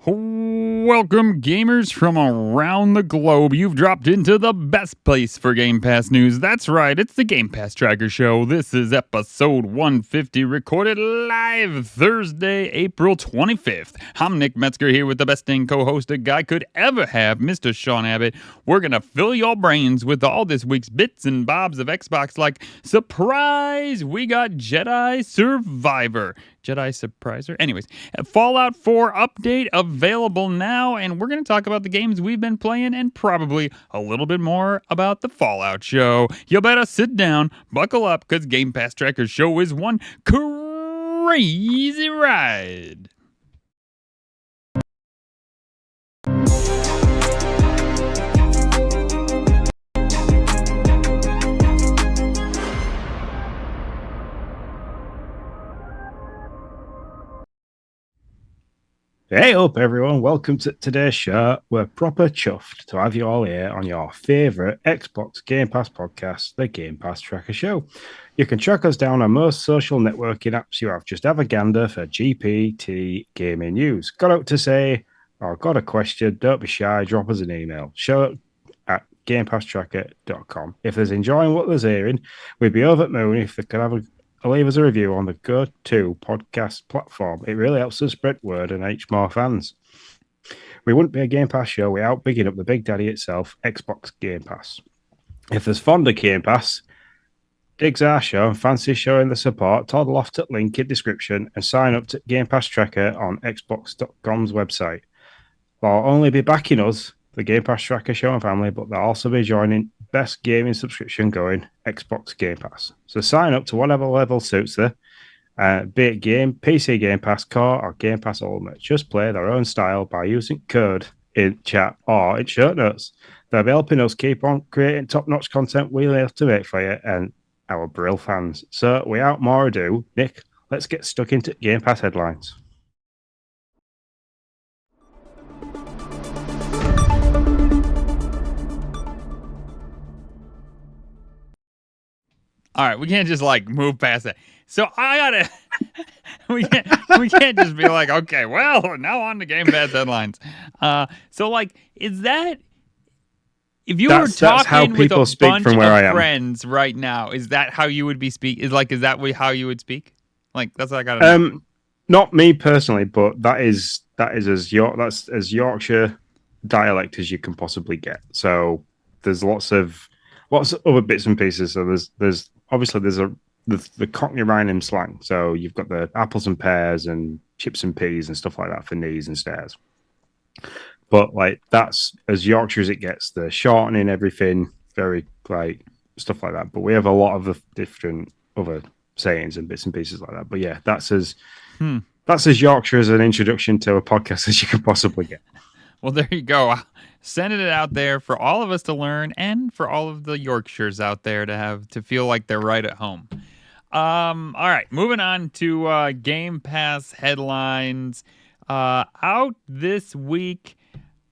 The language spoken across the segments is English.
Welcome, gamers from around the globe. You've dropped into the best place for Game Pass news. That's right, it's the Game Pass Tracker Show. This is episode 150, recorded live Thursday, April 25th. I'm Nick Metzger here with the best dang co-host a guy could ever have, Mr. Sean Abbott. We're going to fill your brains with all this week's bits and bobs of Xbox, like, surprise, we got Jedi Survivour. Jedi Surpriser. Anyways, Fallout 4 update available now, and we're going to talk about the games we've been playing and probably a little bit more about the Fallout show. You better sit down, buckle up, because Game Pass Tracker Show is one crazy ride. Hey up everyone, welcome to today's show. We're proper chuffed to have you all here on your favourite Xbox Game Pass podcast, the Game Pass Tracker Show. You can track us down on most social networking apps you have. Just have a gander for GPT gaming news. Got out to say, or got a question, don't be shy, drop us an email. Show at gamepasstracker.com. If there's enjoying what there's hearing, we'd be over at moon if they could have leave us a review on the go-to podcast platform. It really helps us spread word and reach more fans. We wouldn't be a Game Pass show without bigging up the big daddy itself, Xbox Game Pass. If there's fond of Game Pass, digs our show and fancy showing the support, toddle off to link in description and sign up to Game Pass Tracker on Xbox.com's website. They'll only be backing us, the Game Pass Tracker Show and family, but they'll also be joining best gaming subscription going, Xbox Game Pass. So sign up to whatever level suits them, be it game, PC Game Pass Core, or Game Pass Ultimate. Just play their own style by using code in chat or in show notes. They'll be helping us keep on creating top-notch content we have to make for you and our Brill fans. So without more ado, Nick, let's get stuck into Game Pass headlines. All right, we can't just move past that. So I gotta, we can't just be like, okay, well, now on to Game Pass headlines. Is that if you were talking with a bunch of friends right now? Is that how you would be speak? Is that how you would speak? That's what I gotta know. Not me personally, but that's as Yorkshire dialect as you can possibly get. So there's lots of other bits and pieces. So there's obviously the Cockney rhyming slang. So you've got the apples and pears and chips and peas and stuff like that for knees and stairs. But that's as Yorkshire as it gets. The shortening everything, very stuff like that. But we have a lot of the different other sayings and bits and pieces like that. But yeah, that's as Yorkshire as an introduction to a podcast as you can possibly get. Well, there you go. Sending it out there for all of us to learn and for all of the Yorkshires out there to feel like they're right at home. All right, moving on to Game Pass headlines. Out this week,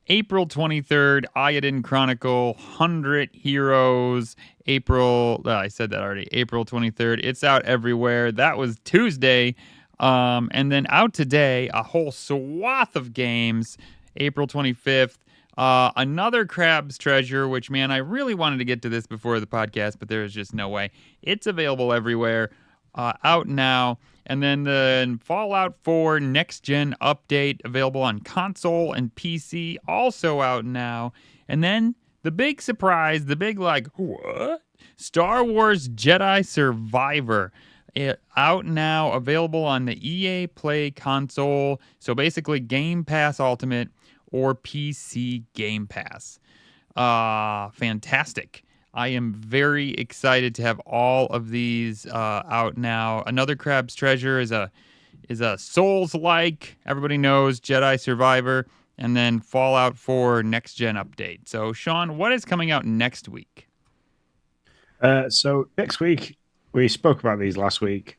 April 23rd, Ayodin Chronicle, 100 Heroes. I said that already. April 23rd. It's out everywhere. That was Tuesday. And then out today, a whole swath of games. April 25th. Another Crab's Treasure, which, man, I really wanted to get to this before the podcast, but there's just no way. It's available everywhere, out now. And then the Fallout 4 Next Gen update, available on console and PC, also out now. And then the big surprise, what? Star Wars Jedi Survivour. Out now, available on the EA Play console. So basically Game Pass Ultimate or PC Game Pass. Fantastic. I am very excited to have all of these out now. Another Crab's Treasure is a Souls-like, everybody knows, Jedi Survivour, and then Fallout 4 Next Gen update. So, Sean, what is coming out next week? So next week, we spoke about these last week.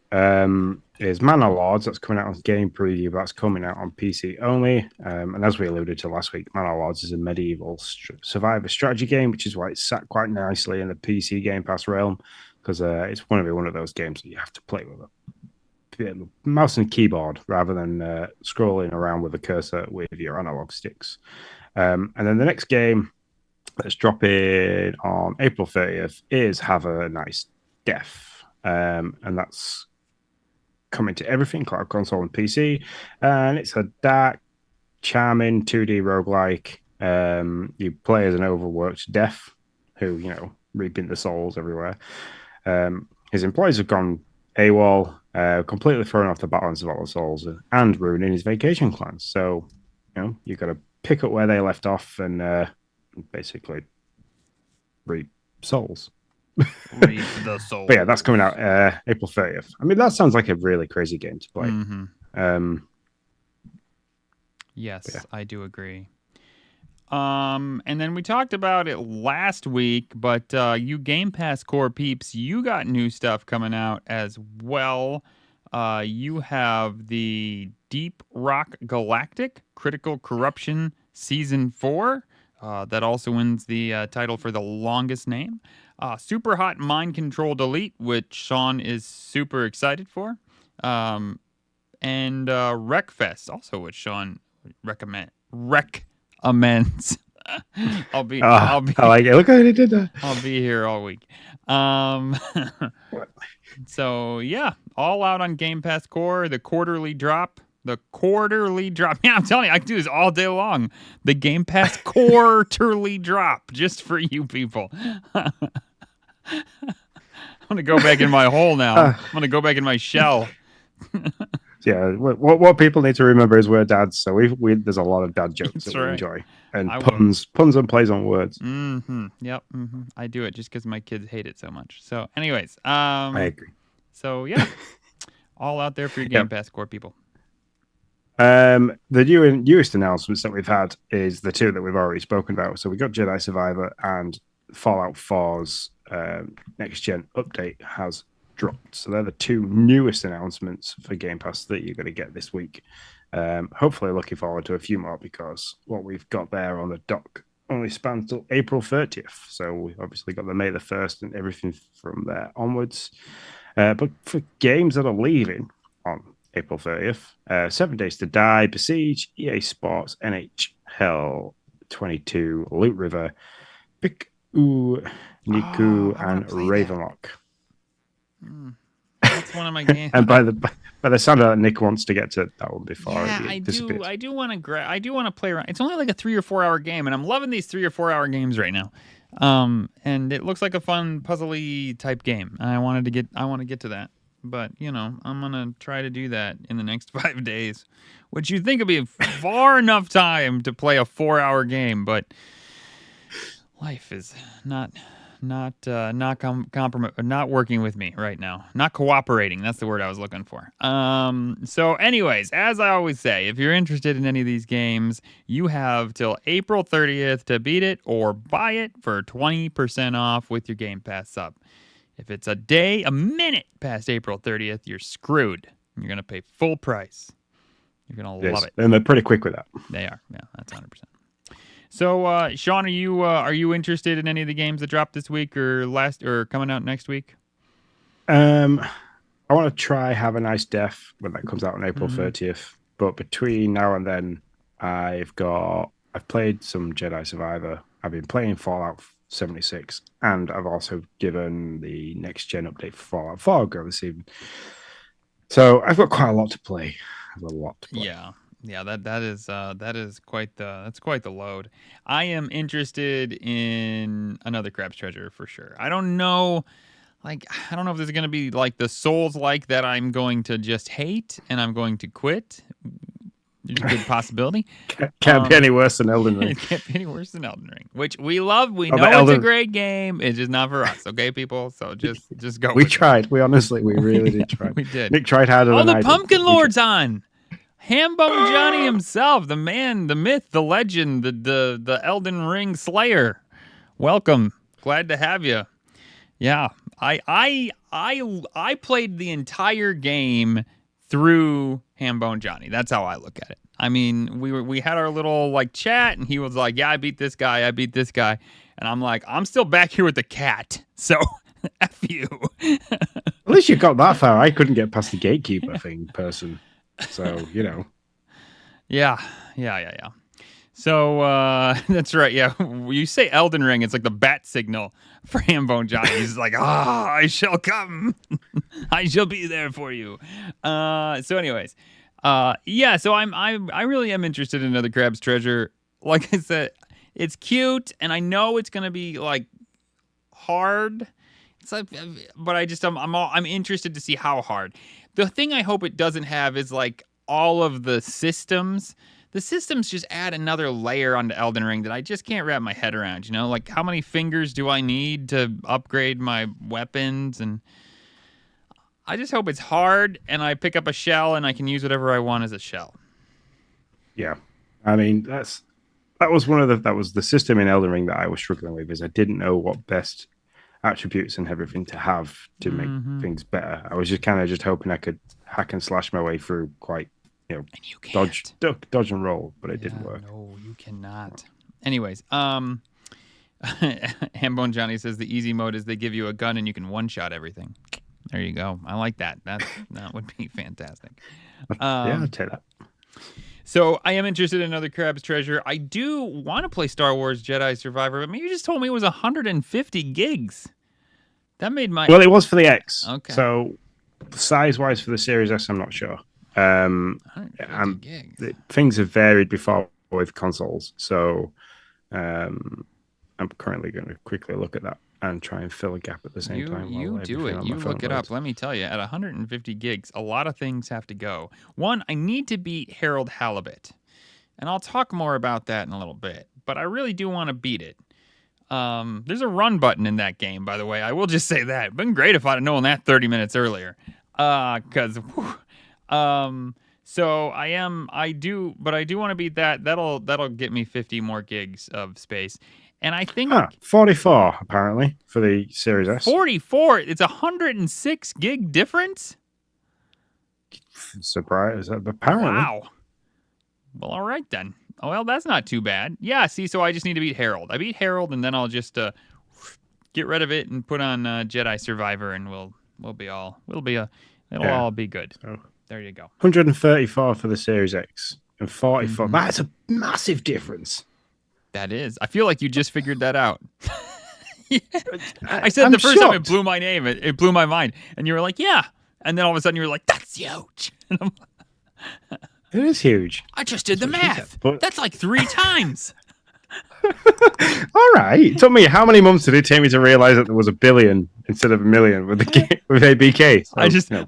Is Manor Lords, that's coming out on Game Preview, but that's coming out on PC only. And as we alluded to last week, Manor Lords is a medieval survivor strategy game, which is why it's sat quite nicely in the PC Game Pass realm, because it's going to be one of those games that you have to play with a mouse and keyboard rather than scrolling around with a cursor with your analog sticks. And then the next game that's dropping on April 30th is Have a Nice Death. And that's coming to everything, cloud console and PC. And it's a dark, charming 2D roguelike. You play as an overworked death who, reaping the souls everywhere. His employees have gone AWOL, completely thrown off the balance of all the souls and ruining his vacation plans. So, you've got to pick up where they left off and basically reap souls. Reap the soul. But yeah, that's coming out April 30th. I mean, that sounds like a really crazy game to play. Mm-hmm. Yes, yeah. I do agree. And then we talked about it last week, but you Game Pass core peeps, you got new stuff coming out as well. You have the Deep Rock Galactic Critical Corruption Season 4. That also wins the title for the longest name. Super Hot Mind Control Delete, which Sean is super excited for. And Wreckfest, also which Sean recommends. I'll be. I like it. Look how he did that. I'll be here all week. So yeah, all out on Game Pass Core. The quarterly drop. Yeah, I'm telling you, I can do this all day long. The Game Pass quarterly drop, just for you people. I'm gonna go back in my hole now. I'm gonna go back in my shell. Yeah, what people need to remember is we're dads, so we there's a lot of dad jokes that we enjoy, and puns and plays on words. Mm-hmm. Yep. Mm-hmm. I do it just because my kids hate it so much. So, anyways, I agree. So yeah, all out there for your Game Pass core people. The newest announcements that we've had is the two that we've already spoken about. So we got Jedi Survivour and Fallout 4's next gen update has dropped. So they're the two newest announcements for Game Pass that you're going to get this week. Hopefully looking forward to a few more because what we've got there on the dock only spans till April 30th. So we obviously got the May the 1st and everything from there onwards. But for games that are leaving on April 30th, 7 Days to Die, Besiege, EA Sports, NHL 22, Loot River, Niku, and Ravenlock. That's one of my games. And by the sound of it, Nick wants to get to that one before. Yeah, I do want to play around. It's only like a 3 or 4 hour game, and I'm loving these 3 or 4 hour games right now. And it looks like a fun puzzly type game. I want to get to that. But, I'm going to try to do that in the next 5 days, which you'd think would be far enough time to play a 4 hour game. But life is not working with me right now. Not cooperating. That's the word I was looking for. So anyways, as I always say, if you're interested in any of these games, you have till April 30th to beat it or buy it for 20% off with your Game Pass sub. If it's a minute past April 30th, you're screwed. You're going to pay full price. You're going to love it. And they're pretty quick with that. They are. Yeah, that's 100%. So, Sean, are you interested in any of the games that dropped this week or coming out next week? I want to try Have a Nice Death when that comes out on April 30th. But between now and then, I've played some Jedi Survivour. I've been playing Fallout 76, and I've also given the next gen update for Fallout 4 go this evening. So I've got quite a lot to play. Yeah, that is quite the load. I am interested in another Crab's Treasure for sure. I don't know if this is going to be like the Souls-like that I'm going to just hate and I'm going to quit. There's a good possibility. Can't be any worse than Elden Ring. It can't be any worse than Elden Ring, which we love. We know it's a great game. It's just not for us, okay, people? So just go. We tried. We really did try. We did. Nick tried harder than I did. Oh, the Pumpkin Lord's on. Hambone Johnny himself, the man, the myth, the legend, the Elden Ring Slayer. Welcome. Glad to have you. Yeah, I played the entire game through Hambone Johnny. That's how I look at it. I mean, we had our little chat, and he was like, "Yeah, I beat this guy, and I'm like, "I'm still back here with the cat." So F you. At least you got that far. I couldn't get past the gatekeeper thing person. So, you know. Yeah. So that's right. Yeah, you say Elden Ring, it's like the bat signal for Hambone Johnny. He's like, I shall come. I shall be there for you. So, anyways, yeah. So I really am interested in another Crab's Treasure. Like I said, it's cute, and I know it's gonna be like hard. It's like, but I'm interested to see how hard. The thing I hope it doesn't have is like all of the systems. The systems just add another layer onto Elden Ring that I just can't wrap my head around. You know, like how many fingers do I need to upgrade my weapons? And I just hope it's hard, and I pick up a shell, and I can use whatever I want as a shell. Yeah. I mean, that was the system in Elden Ring that I was struggling with, is I didn't know what best attributes and everything to have to make things better. I was just kind of just hoping I could hack and slash my way through quite, you know, And you can't. dodge and roll, but it didn't work. No, you cannot. Anyways, Hambone Johnny says the easy mode is they give you a gun and you can one-shot everything. There you go. I like that. That would be fantastic. Yeah, I'd take that. So I am interested in another Crab's Treasure. I do want to play Star Wars Jedi Survivor, but you just told me it was 150 gigs. That made my... Well, it was for the X. Okay. So size-wise for the Series S, I'm not sure. Things have varied before with consoles. So I'm currently going to quickly look at that and try and fill a gap at the same time. You do it. You look it up. Let me tell you, at 150 gigs, a lot of things have to go. One, I need to beat Harold Halibut. And I'll talk more about that in a little bit. But I really do want to beat it. There's a run button in that game, by the way. I will just say that. It'd been great if I'd have known that 30 minutes earlier. So I do want to beat that. That'll get me 50 more gigs of space. And I think 44 apparently for the Series S. 44. It's 106 gig difference. Surprise! Apparently. Wow. Well, all right then. Oh, well, that's not too bad. Yeah. See, so I just need to beat Harold. I beat Harold, and then I'll just get rid of it and put on Jedi Survivour, and it'll all be good. So, there you go. 134 for the Series X and 44. That's a massive difference. That is. I feel like you just figured that out. I said I'm the first time shocked. it blew my name. It blew my mind. And you were like, yeah. And then all of a sudden you were like, that's huge. And I'm like, it is huge. I just did the math. But... That's like 3 times. All right. It took me how many months did it take me to realize that there was a billion instead of a million with with ABK? So,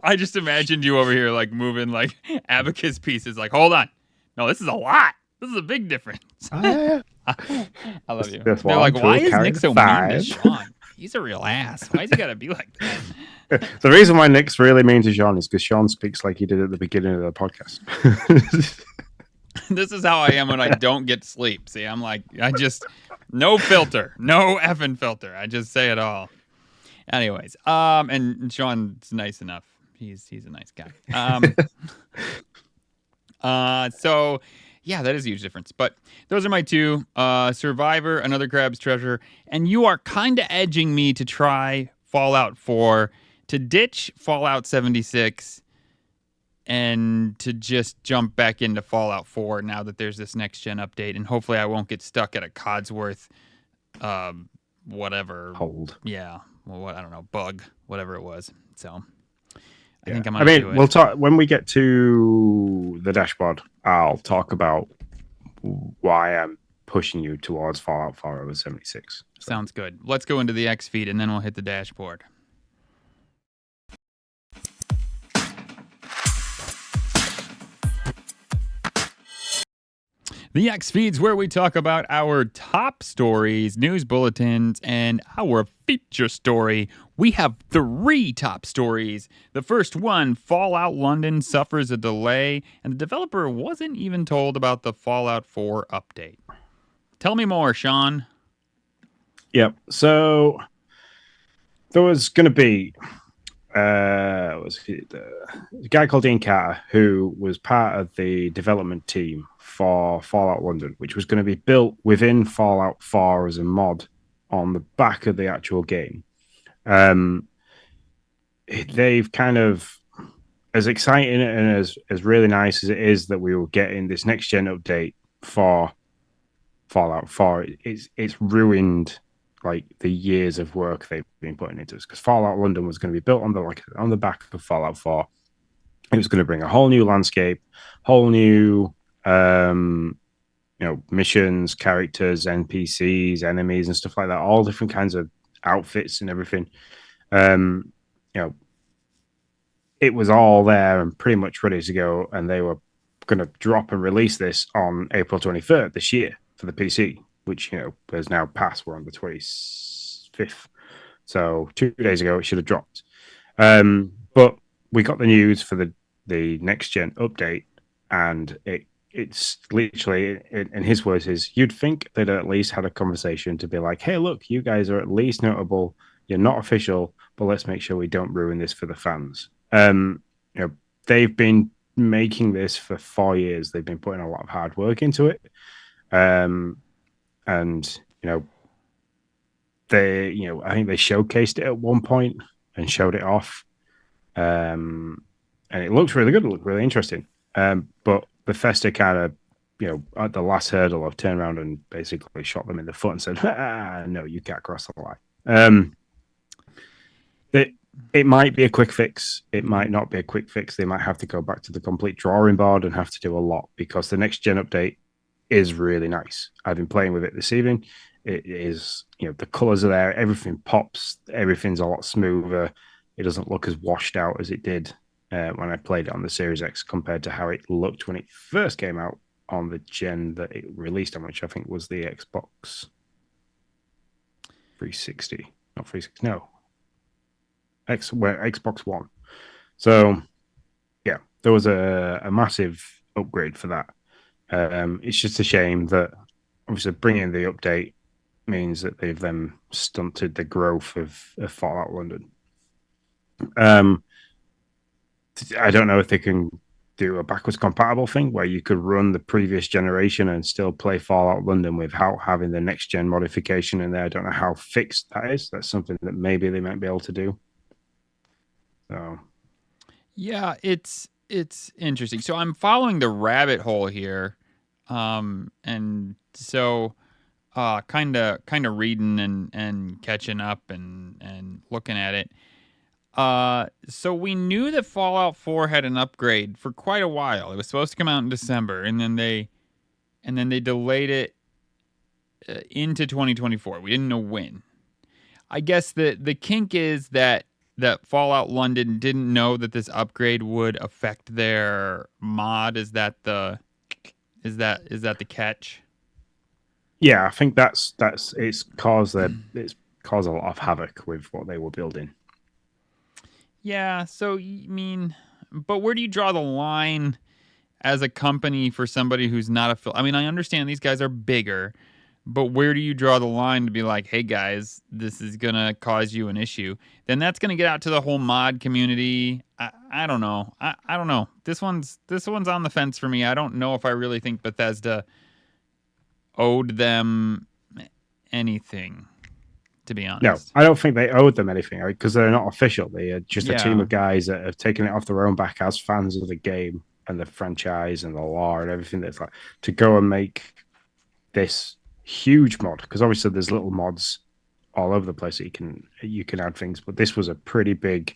I just imagined you over here like moving like abacus pieces. Like, hold on. No, this is a lot. This is a big difference. Yeah. I love you. They're like, why is Nick so mean to Sean? He's a real ass. Why's he gotta be like that? The reason why Nick's really mean to Sean is because Sean speaks like he did at the beginning of the podcast. This is how I am when I don't get sleep. See, I'm like, no filter, no effing filter. I just say it all. Anyways, and Sean's nice enough. He's a nice guy. So yeah, that is a huge difference. But those are my 2. Survivor, another Crab's Treasure, and you are kind of edging me to try Fallout 4, to ditch Fallout 76, and to just jump back into Fallout 4 now that there's this next-gen update, and hopefully I won't get stuck at a Codsworth, whatever. Hold. Yeah. Well, I don't know, bug, whatever it was. So... Yeah. I think I'm gonna do it. We'll talk when we get to the dashboard. I'll talk about why I'm pushing you towards Fallout 4 over 76. So. Sounds good. Let's go into the X feed and then we'll hit the dashboard. The X feed's where we talk about our top stories, news bulletins, and our feature story. We have 3 top stories. The first one, Fallout London suffers a delay, and the developer wasn't even told about the Fallout 4 update. Tell me more, Sean. Yep. So there was going to be a guy called Ian Carter who was part of the development team for Fallout London, which was going to be built within Fallout 4 as a mod on the back of the actual game. Um, they've kind of, as exciting and as really nice as it is that we were getting this next gen update for Fallout 4, it's ruined like the years of work they've been putting into this, because Fallout London was going to be built on the back of Fallout 4. It was going to bring a whole new landscape, whole new missions, characters, NPCs, enemies, and stuff like that. All different kinds of outfits and everything. Um, you know, it was all there and pretty much ready to go, and they were going to drop and release this on April 23rd this year for the PC, which has now passed. We're on the 25th, so 2 days ago it should have dropped. But we got the news for the next gen update, and it's literally, in his words, is you'd think they'd at least had a conversation to be like, hey, look, you guys are at least notable. You're not official, but let's make sure we don't ruin this for the fans. They've been making this for 4 years. They've been putting a lot of hard work into it. And I think they showcased it at one point and showed it off. And it looked really good. It looked really interesting. But Bethesda kind of, at the last hurdle, I've turned around and basically shot them in the foot and said, no, you can't cross the line. It might be a quick fix. It might not be a quick fix. They might have to go back to the complete drawing board and have to do a lot, because the next gen update is really nice. I've been playing with it this evening. It is, the colors are there. Everything pops. Everything's a lot smoother. It doesn't look as washed out as it did when I played it on the Series X compared to how it looked when it first came out on the gen that it released on, which I think was the Xbox 360. Not 360, no. Xbox One. So, yeah, there was a massive upgrade for that. It's just a shame that obviously bringing the update means that they've then stunted the growth of Fallout London. I don't know if they can do a backwards compatible thing where you could run the previous generation and still play Fallout London without having the next gen modification in there. I don't know how fixed that is. That's something that maybe they might be able to do. So, yeah, it's interesting. So I'm following the rabbit hole here, and so kind of reading and catching up and looking at it. So we knew that Fallout 4 had an upgrade for quite a while. It was supposed to come out in December, and then they delayed it into 2024. We didn't know when. I guess the kink is that Fallout London didn't know that this upgrade would affect their mod. Is that the catch? yeah, I think that's it's caused a lot of havoc with what they were building. Yeah. So but where do you draw the line as a company for somebody who's not a? I mean, I understand these guys are bigger, but where do you draw the line to be like, hey guys, this is gonna cause you an issue? Then that's gonna get out to the whole mod community. I don't know. I don't know. This one's on the fence for me. I don't know if I really think Bethesda owed them anything, to be honest. No, I don't think they owed them anything because they're not official. They are just a team of guys that have taken it off their own back as fans of the game and the franchise and the lore and everything that's like to go and make this huge mod, because obviously there's little mods all over the place that you can add things, but this was a pretty big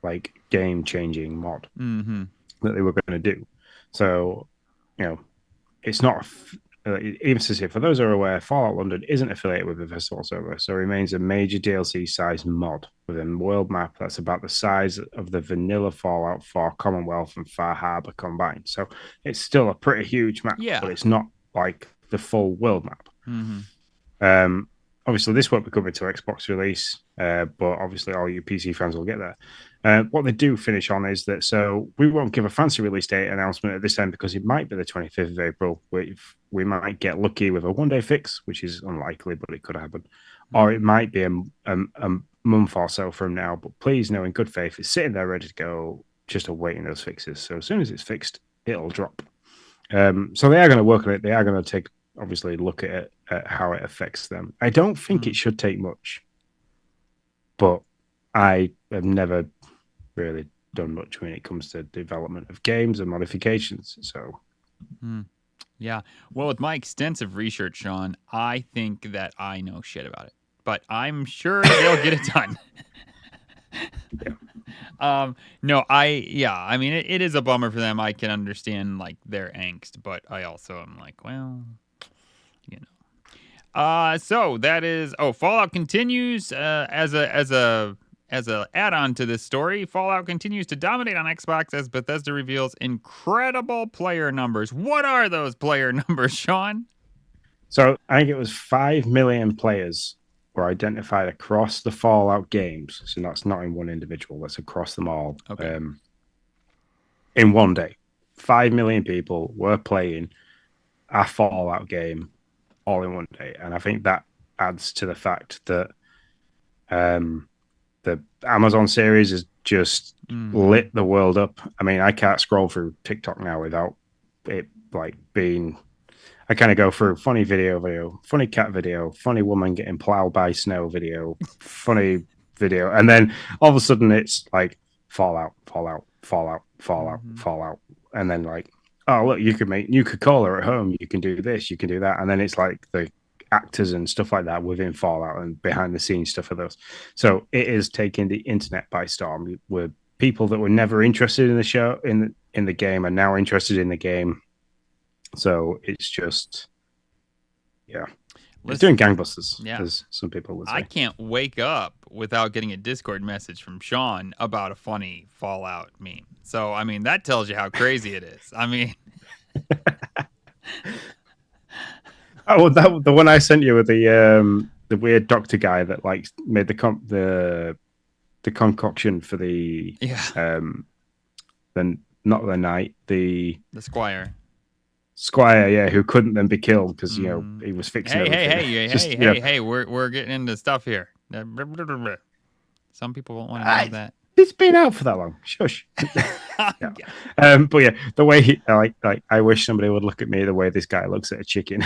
like game changing mod that they were going to do. So it's not even says here, for those who are aware, Fallout London isn't affiliated with Bethesda whatsoever, so it remains a major DLC size mod within world map that's about the size of the vanilla Fallout 4 Commonwealth and Far Harbor combined. So it's still a pretty huge map, but it's not like the full world map. Obviously, this won't be coming to Xbox release, but obviously all you PC fans will get there. What they do finish on is that, so we won't give a fancy release date announcement at this time because it might be the 25th of April. We might get lucky with a one-day fix, which is unlikely, but it could happen. Or it might be a month or so from now. But please know in good faith, it's sitting there ready to go, just awaiting those fixes. So as soon as it's fixed, it'll drop. So they are going to work on it. They are going to obviously look at how it affects them. I don't think it should take much, but I have never really done much when it comes to development of games and modifications. So, Yeah. Well, with my extensive research, Sean, I think that I know shit about it, but I'm sure they'll get it done. yeah. No, I mean, it is a bummer for them. I can understand like their angst, but I also am like, well, you know. So that is Fallout continues as a add-on to this story. Fallout continues to dominate on Xbox as Bethesda reveals incredible player numbers. What are those player numbers, Sean? So I think it was 5 million players were identified across the Fallout games. So that's not in one individual, that's across them all. Okay. In one day. 5 million people were playing a Fallout game all in one day. And I think that adds to the fact that the Amazon series has just lit the world up. I mean, I can't scroll through TikTok now without it like being. I kind of go through funny video, funny cat video, funny woman getting plowed by snow video, funny video, and then all of a sudden it's like Fallout, Fallout, Fallout, Fallout, Fallout, and then like, oh look, you can make new Coca-Cola at home, you can do this, you can do that, and then it's like the actors and stuff like that within Fallout and behind the scenes stuff of those. So it is taking the internet by storm. With people that were never interested in the show in the game are now interested in the game. So it's just, yeah, it's doing gangbusters, as some people would say. I can't wake up without getting a Discord message from Sean about a funny Fallout meme. So, I mean, that tells you how crazy it is. I mean... Oh, the one I sent you with the weird doctor guy that like made the concoction for the then not the knight, the squire, yeah, who couldn't then be killed because you know he was fixing everything. Hey, we're getting into stuff here. Some people won't want to know that. It's been out for that long. Shush. But yeah, the way he like I wish somebody would look at me the way this guy looks at a chicken.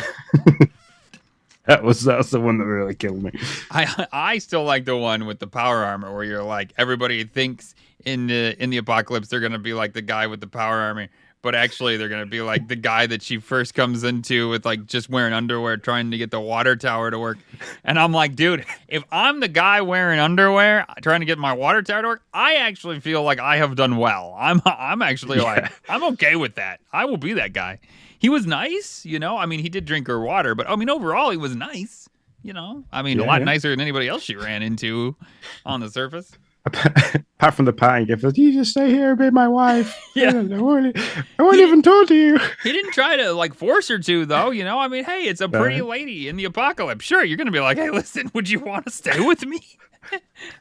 That's the one that really killed me. I still like the one with the power armor where you're like everybody thinks in the apocalypse they're gonna be like the guy with the power armor, but actually they're gonna be like the guy that she first comes into with like just wearing underwear trying to get the water tower to work. And I'm like, dude, if I'm the guy wearing underwear trying to get my water tower to work, I actually feel like I have done well. I'm actually like I'm okay with that. I will be that guy. He was nice, you know. I mean, he did drink her water, but I mean, overall, he was nice, you know. I mean, a lot nicer than anybody else she ran into on the surface. Apart from the parting gift, you just stay here and be my wife. Yeah, I won't even talk to you. He didn't try to like force her to, though. You know, I mean, hey, it's a pretty lady in the apocalypse. Sure, you're gonna be like, hey, listen, would you want to stay with me?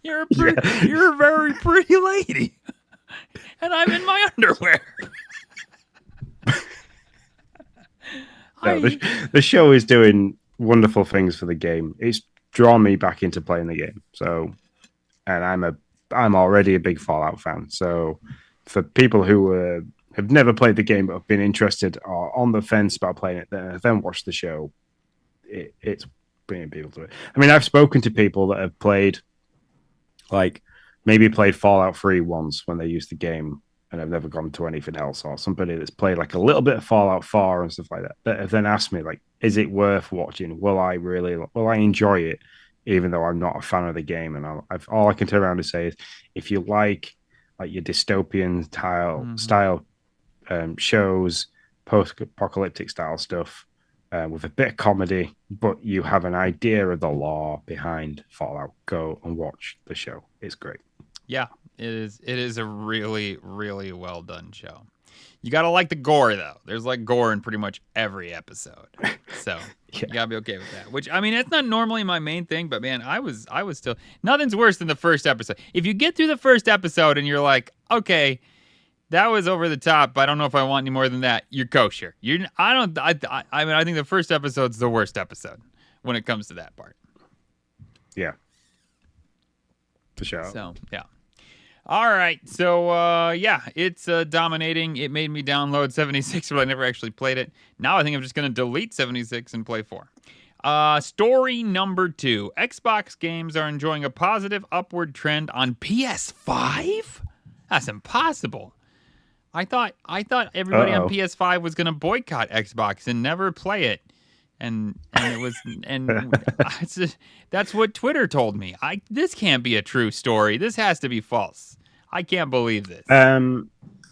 You're a very pretty lady, and I'm in my underwear. No, the show is doing wonderful things for the game. It's drawn me back into playing the game. So, and I'm already a big Fallout fan. So, for people who have never played the game but have been interested or on the fence about playing it, then watch the show. It's bringing people to it. I mean, I've spoken to people that have played, like maybe played Fallout 3 once when they used the game. And I've never gone to anything else, or somebody that's played like a little bit of Fallout 4 and stuff like that have then asked me like, is it worth watching? Will I enjoy it, even though I'm not a fan of the game? And all I can turn around and say is, if you like your dystopian style shows, post-apocalyptic style stuff with a bit of comedy, but you have an idea of the lore behind Fallout, go and watch the show. It's great. Yeah. It is a really, really well done show. You gotta like the gore though. There's like gore in pretty much every episode, so you gotta be okay with that. Which I mean, it's not normally my main thing, but man, I was still nothing's worse than the first episode. If you get through the first episode and you're like, okay, that was over the top, but I don't know if I want any more than that, you're kosher. I mean, I think the first episode's the worst episode when it comes to that part. Yeah, for sure. So yeah. All right, so it's dominating. It made me download 76, but I never actually played it. Now I think I'm just going to delete 76 and play 4. Story number 2. Xbox games are enjoying a positive upward trend on PS5? That's impossible. I thought everybody on PS5 was going to boycott Xbox and never play it. And it was that's what Twitter told me. This can't be a true story. This has to be false. I can't believe this.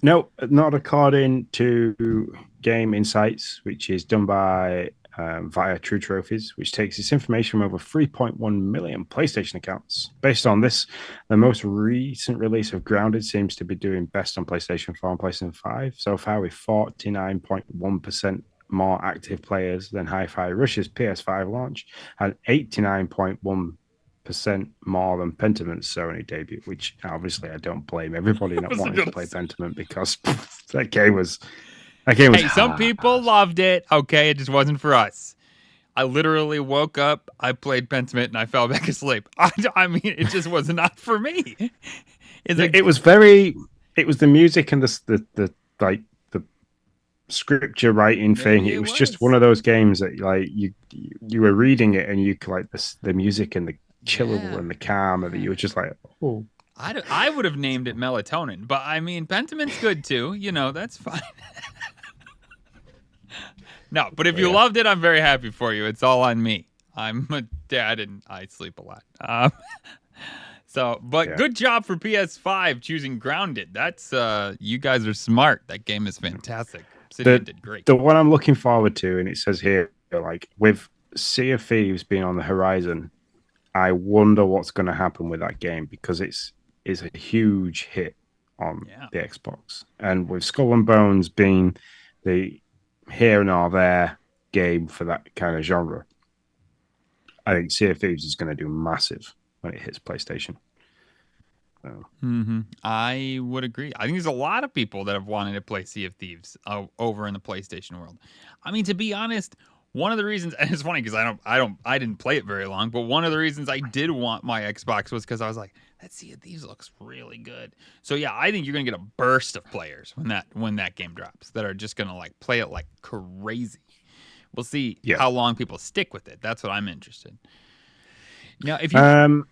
No, not according to Game Insights, which is done by via True Trophies, which takes its information from over 3.1 million PlayStation accounts. Based on this, the most recent release of Grounded seems to be doing best on PlayStation 4 and PlayStation 5 so far, with 49.1% more active players than Hi-Fi Rush's PS5 launch and 89.1% more than Pentiment's Sony debut, which obviously I don't blame everybody not wanting to play Pentiment because that game was hey, some people loved it. Okay, it just wasn't for us. I literally woke up, I played Pentiment, and I fell back asleep. I mean, it just was not for me. It was the music and the scripture writing thing. It was just one of those games that like you were reading it and you like the music and the chillable and the calm, and you were just like, oh. I would have named it Melatonin, but I mean, Pentiment's good too. You know, that's fine. No, but if you loved it, I'm very happy for you. It's all on me. I'm a dad and I sleep a lot. Good job for PS5 choosing Grounded. That's you guys are smart. That game is fantastic. Obsidian did great. The one I'm looking forward to, and it says here, like with Sea of Thieves being on the horizon, I wonder what's going to happen with that game because it's a huge hit on the Xbox, and with Skull and Bones being the here and there game for that kind of genre, I think Sea of Thieves is going to do massive when it hits PlayStation. So. I would agree. I think there's a lot of people that have wanted to play Sea of Thieves over in the PlayStation world. I mean, to be honest, one of the reasons, and it's funny because I didn't play it very long, but one of the reasons I did want my Xbox was because I was like, that Sea of Thieves looks really good. So yeah, I think you're gonna get a burst of players when that game drops that are just gonna like play it like crazy. We'll see how long people stick with it. That's what I'm interested. Now, if you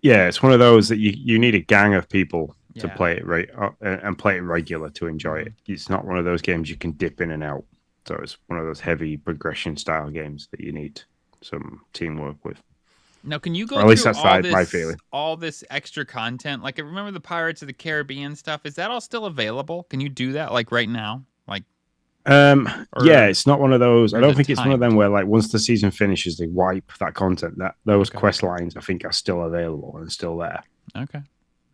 it's one of those that you need a gang of people to play it right and play it regular to enjoy it. It's not one of those games you can dip in and out. So it's one of those heavy progression style games that you need some teamwork with. Now, can you go at least through that's my feeling. All this extra content? Like, I remember the Pirates of the Caribbean stuff. Is that all still available? Can you do that like right now? Like, it's not one of those. I don't think it's one of them where like once the season finishes, they wipe that content. That those quest lines, I think, are still available and still there. Okay,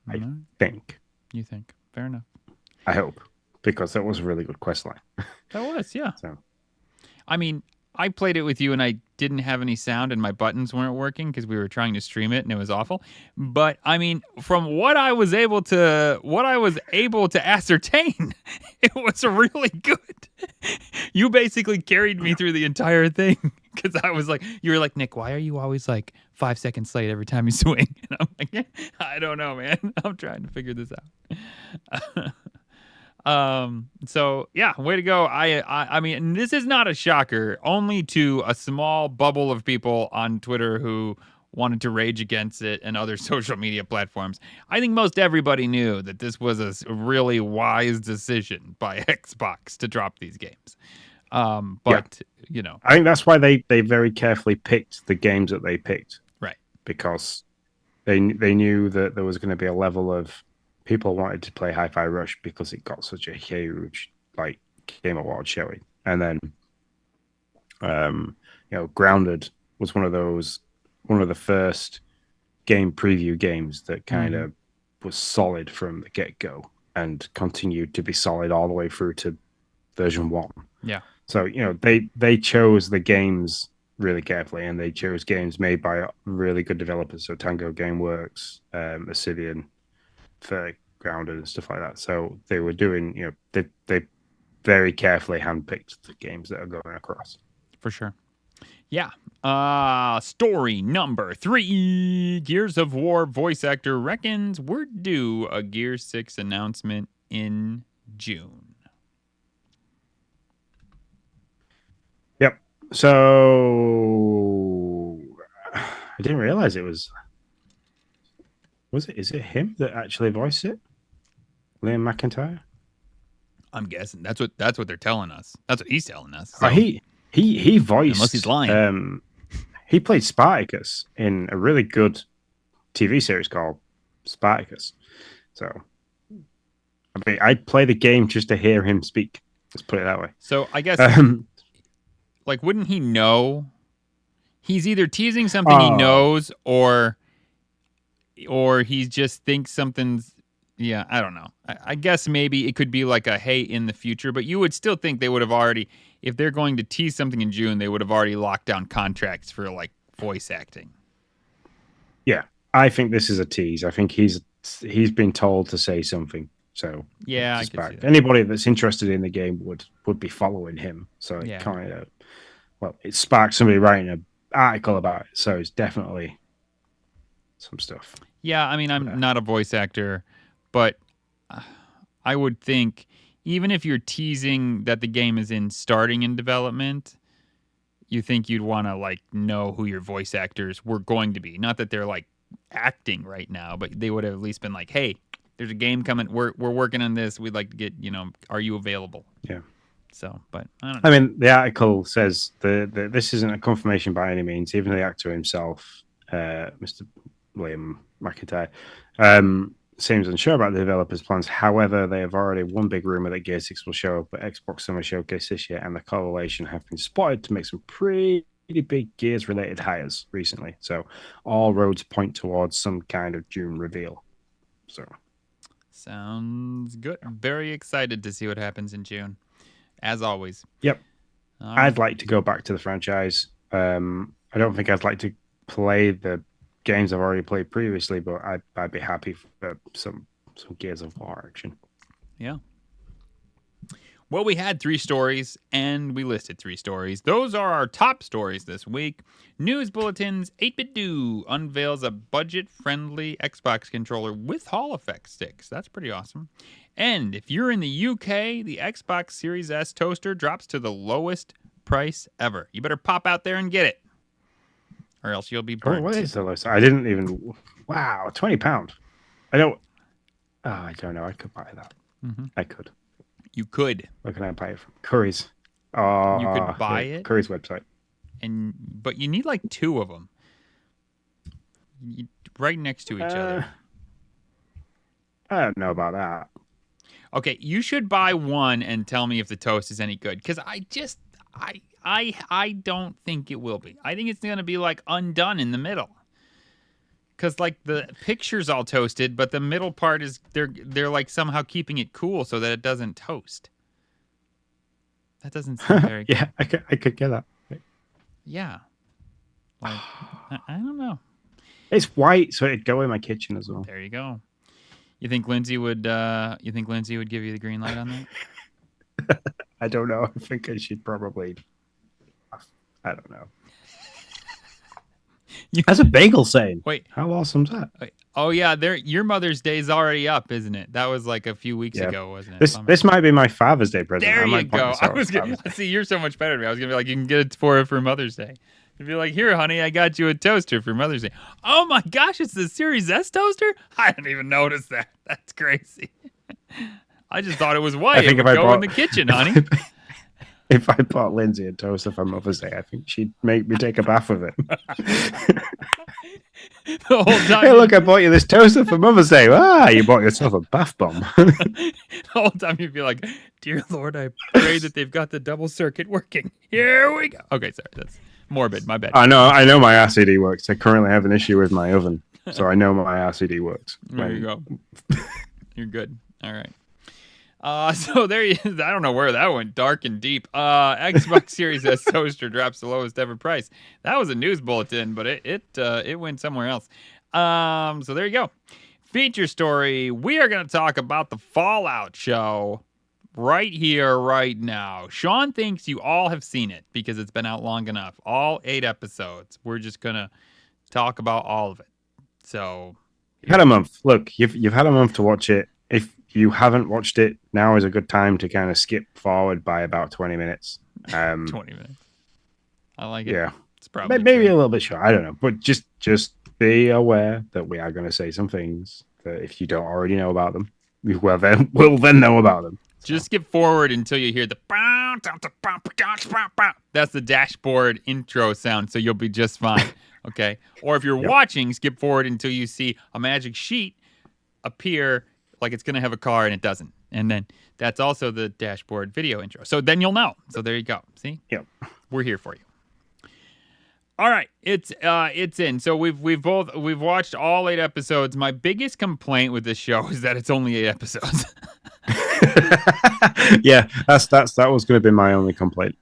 I think. You think? Fair enough. I hope, because that was a really good quest line. That was, yeah. So, I mean, I played it with you and I didn't have any sound and my buttons weren't working because we were trying to stream it and it was awful. But I mean, from what I was able to ascertain, it was really good. You basically carried me through the entire thing because you were like, Nick, why are you always like 5 seconds late every time you swing? And I'm like, I don't know, man. I'm trying to figure this out. So yeah, way to go. I mean, this is not a shocker, only to a small bubble of people on Twitter who wanted to rage against it and other social media platforms. I think most everybody knew that this was a really wise decision by Xbox to drop these games. You know, I think that's why they very carefully picked the games that they picked. Right. Because they knew that there was going to be a level of people wanted to play Hi-Fi Rush because it got such a huge like Game Awards showing, and then Grounded was one of the first game preview games that kind of was solid from the get-go and continued to be solid all the way through to version 1. Yeah. So they chose the games really carefully, and they chose games made by really good developers. So Tango Gameworks, Obsidian, for Grounded and stuff like that. So they were doing, they very carefully handpicked the games that are going across. For sure. Yeah. Story number 3. Gears of War voice actor reckons we're due a Gear 6 announcement in June. Yep. So I didn't realize it was. Was it? Is it him that actually voiced it? Liam McIntyre. I'm guessing that's what they're telling us. That's what he's telling us. Oh, So he unless he's voiced. lying. He played Spartacus in a really good TV series called Spartacus. So I mean, I'd play the game just to hear him speak. Let's put it that way. So I guess Um, like wouldn't he know? He's either teasing something he oh, knows or he just thinks something's yeah, I don't know. I guess maybe it could be like a hey in the future, but you would still think they would have already if they're going to tease something in June, they would have already locked down contracts for like voice acting. yeah. I think this is a tease. I think he's been told to say something. So Yeah, I just could see back. that. Anybody that's interested in the game would be following him. So it Yeah. kind of it sparked somebody writing an article about it. So it's definitely some stuff. Yeah, I mean, I'm Yeah. not a voice actor, but I would think even if you're teasing that the game is starting in development, you think you'd want to like know who your voice actors were going to be. Not that they're like acting right now, but they would have at least been like, "Hey, there's a game coming. We're working on this. We'd like to get, are you available?" Yeah. So, but I don't I know. mean, the article says this isn't a confirmation by any means. Even the actor himself, Mr. William McIntyre, seems unsure about the developers' plans. However, they have already one big rumor that Gear 6 will show up at Xbox Summer Showcase this year, and the correlation have been spotted to make some pretty big Gears related hires recently. So all roads point towards some kind of June reveal. So Sounds good. Very excited to see what happens in June, as always. yep, All right. I'd like to go back to the franchise. I don't think I'd like to play the games I've already played previously, but I'd be happy for some Gears of War action. Yeah. Well, we had 3 stories and we listed 3 stories. Those are our top stories this week. News Bulletin's 8-Bit Do unveils a budget friendly Xbox controller with Hall effect sticks. That's pretty awesome. And if you're in the UK, the Xbox Series S toaster drops to the lowest price ever. You better pop out there and get it, or else you'll be Oh, what burnt. is the lowest? I didn't even. Wow, £20. I don't. Oh, I don't know. I could buy that. Mm-hmm. I could. You could. Where can I buy it from? Curry's. You Oh, could buy it, Curry's website. but you need like 2 of them. Right next to each other. I don't know about that. Okay, you should buy one and tell me if the toast is any good. Because I don't think it will be. I think it's gonna be like undone in the middle. Because like the picture's all toasted, but the middle part is they're like somehow keeping it cool so that it doesn't toast. That doesn't seem very good. Yeah, I could get that. Yeah. Like I don't know. It's white, so it'd go in my kitchen as well. There you go. You think Lindsay would give you the green light on that? I don't know. I think I should probably. I don't know. That's a bagel saying. Wait. How awesome's that? Wait. Oh yeah, your Mother's Day is already up, isn't it? That was like a few weeks ago, wasn't it? This might be my Father's Day present. There you go. I was gonna see. You're so much better than me. I was gonna be like, you can get it for Mother's Day. You'd be like, here, honey, I got you a toaster for Mother's Day. Oh my gosh, it's the Series S toaster. I didn't even notice that. That's crazy. I just thought it was white. It would go in the kitchen, honey. If I bought Lindsay a toaster for Mother's Day, I think she'd make me take a bath with it. The whole time. Hey, look, I bought you this toaster for Mother's Day. Ah, you bought yourself a bath bomb. The whole time you'd be like, dear Lord, I pray that they've got the double circuit working. Here we go. Okay, sorry. That's morbid. My bad. I know my RCD works. I currently have an issue with my oven, so I know my RCD works. There you go. You're good. All right. So there he is. I don't know where that went. Dark and deep. Xbox Series S toaster drops the lowest ever price. That was a news bulletin, but it went somewhere else. So there you go. Feature story. We are going to talk about the Fallout show right here, right now. Sean thinks you all have seen it because it's been out long enough. All 8 episodes. We're just going to talk about all of it. So you've had a month. Look, you've had a month to watch it. If you haven't watched it, now is a good time to kind of skip forward by about 20 minutes. 20 minutes. I like it. Yeah. It's probably Maybe true. a little bit short. I don't know. But just be aware that we are going to say some things that if you don't already know about them, we'll then know about them. Just So, skip forward until you hear the. That's the dashboard intro sound, so you'll be just fine. Okay. Or if you're yep. watching, skip forward until you see a magic sheet appear like it's going to have a car and it doesn't. And then that's also the dashboard video intro. So then you'll know. So there you go. See? Yep. We're here for you. All right, it's in. So we've watched all 8 episodes. My biggest complaint with this show is that it's only 8 episodes. Yeah, that was going to be my only complaint.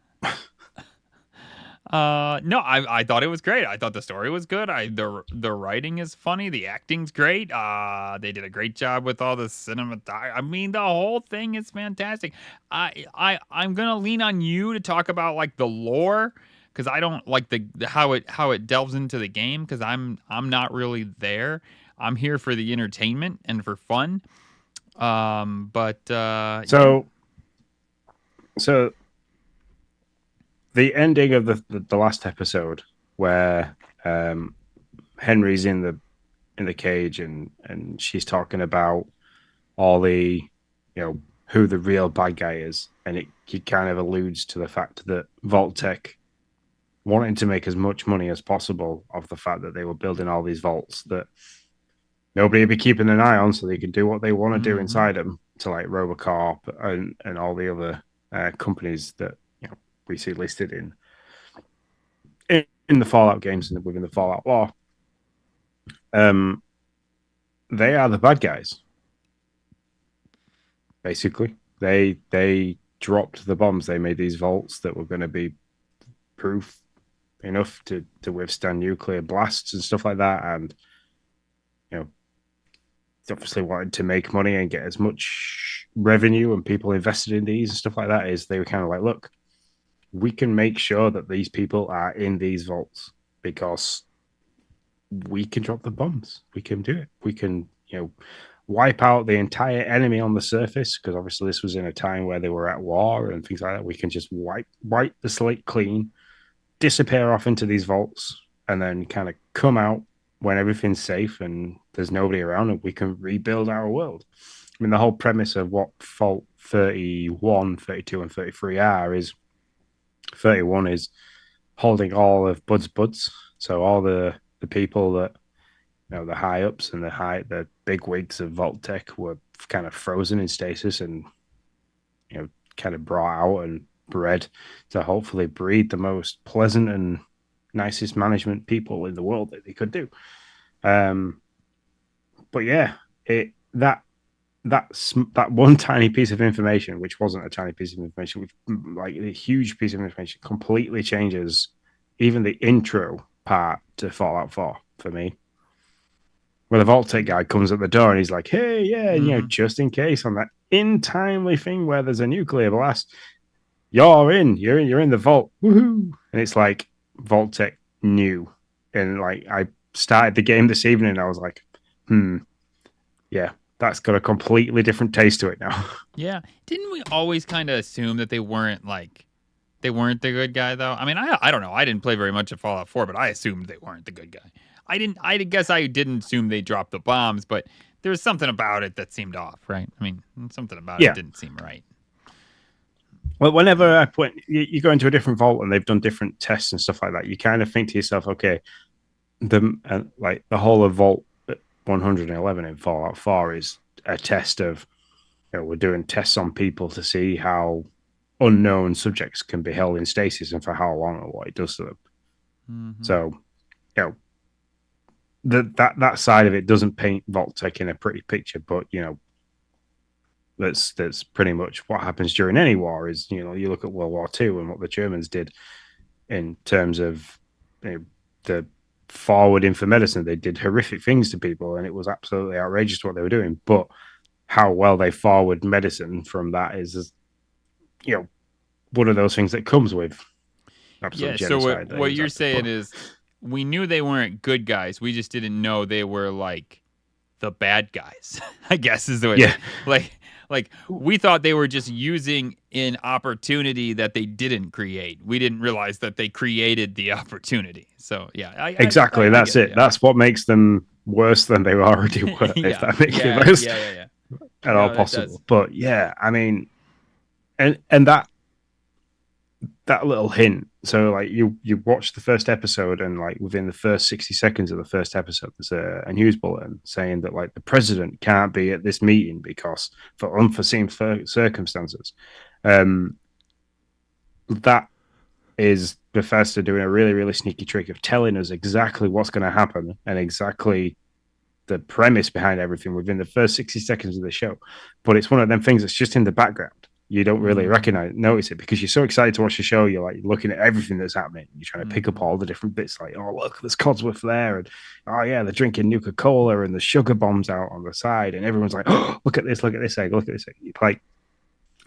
No, I thought it was great. I thought the story was good. The writing is funny. The acting's great. They did a great job with all the cinema. I mean, the whole thing is fantastic. I'm gonna lean on you to talk about like the lore because I don't like the how it delves into the game because I'm not really there. I'm here for the entertainment and for fun. But yeah. So the ending of the last episode where Henry's in the cage and she's talking about all the who the real bad guy is, and it kind of alludes to the fact that Vault-Tec wanting to make as much money as possible of the fact that they were building all these vaults that nobody would be keeping an eye on, so they could do what they want to do inside them, to like Robocop and all the other companies that we see listed in the Fallout games and within the Fallout lore. They are the bad guys. Basically, they dropped the bombs. They made these vaults that were going to be proof enough to withstand nuclear blasts and stuff like that, and obviously wanted to make money and get as much revenue and people invested in these and stuff like that. Is they were kind of like, look, we can make sure that these people are in these vaults because we can drop the bombs. We can do it. We can wipe out the entire enemy on the surface, because obviously this was in a time where they were at war and things like that. We can just wipe the slate clean, disappear off into these vaults, and then kind of come out when everything's safe and there's nobody around, and we can rebuild our world. I mean, the whole premise of what Fault 31, 32, and 33 are is 31 is holding all of Bud's buds. So all the people that the high ups and the big wigs of Vault-Tec were kind of frozen in stasis and kind of brought out and bred to hopefully breed the most pleasant and nicest management people in the world that they could do. But yeah, that one tiny piece of information, which wasn't a tiny piece of information, which like a huge piece of information, completely changes even the intro part to Fallout 4 for me. Where the Vault-Tec guy comes at the door and he's like, "Hey, yeah, just in case on that in-timely thing where there's a nuclear blast, you're in the vault, woohoo!" And it's like Vault-Tec knew, and like I started the game this evening, and I was like, yeah, that's got a completely different taste to it now. Yeah, didn't we always kind of assume that they weren't the good guy though? I mean, I don't know. I didn't play very much of Fallout 4, but I assumed they weren't the good guy. I guess I didn't assume they dropped the bombs, but there was something about it that seemed off, right? I mean, something about it didn't seem right. Well, whenever you go into a different vault and they've done different tests and stuff like that, you kind of think to yourself, okay, the whole of Vault 111 in Fallout 4 is a test of, we're doing tests on people to see how unknown subjects can be held in stasis and for how long or what it does to them. Mm-hmm. So, that side of it doesn't paint Vault-Tec in a pretty picture, but that's pretty much what happens during any war. Is you look at World War II and what the Germans did in terms of the forward in for medicine. They did horrific things to people, and it was absolutely outrageous what they were doing. But how well they forward medicine from that is one of those things that comes with absolute genocide. So what you're saying is, we knew they weren't good guys. We just didn't know they were like the bad guys, I guess is the way. Yeah. Like, we thought they were just using an opportunity that they didn't create. We didn't realize that they created the opportunity. So yeah, Exactly. I That's get it. it. Yeah. That's what makes them worse than they already were, if Yeah, that makes it yeah, most yeah, yeah, yeah. at all No, that does. possible. But yeah, I mean, and that little hint. So like you watch the first episode, and like within the first 60 seconds of the first episode, there's a news bulletin saying that like the president can't be at this meeting because for unforeseen circumstances. Um, that is Bethesda doing a really really sneaky trick of telling us exactly what's going to happen and exactly the premise behind everything within the first 60 seconds of the show. But it's one of them things that's just in the background. You don't really notice it because you're so excited to watch the show. You're like looking at everything that's happening. You're trying to pick up all the different bits, like, oh, look, there's Codsworth there. And oh, yeah, they're drinking Nuka Cola and the sugar bombs out on the side. And everyone's like, oh, look at this egg, look at this egg. Like,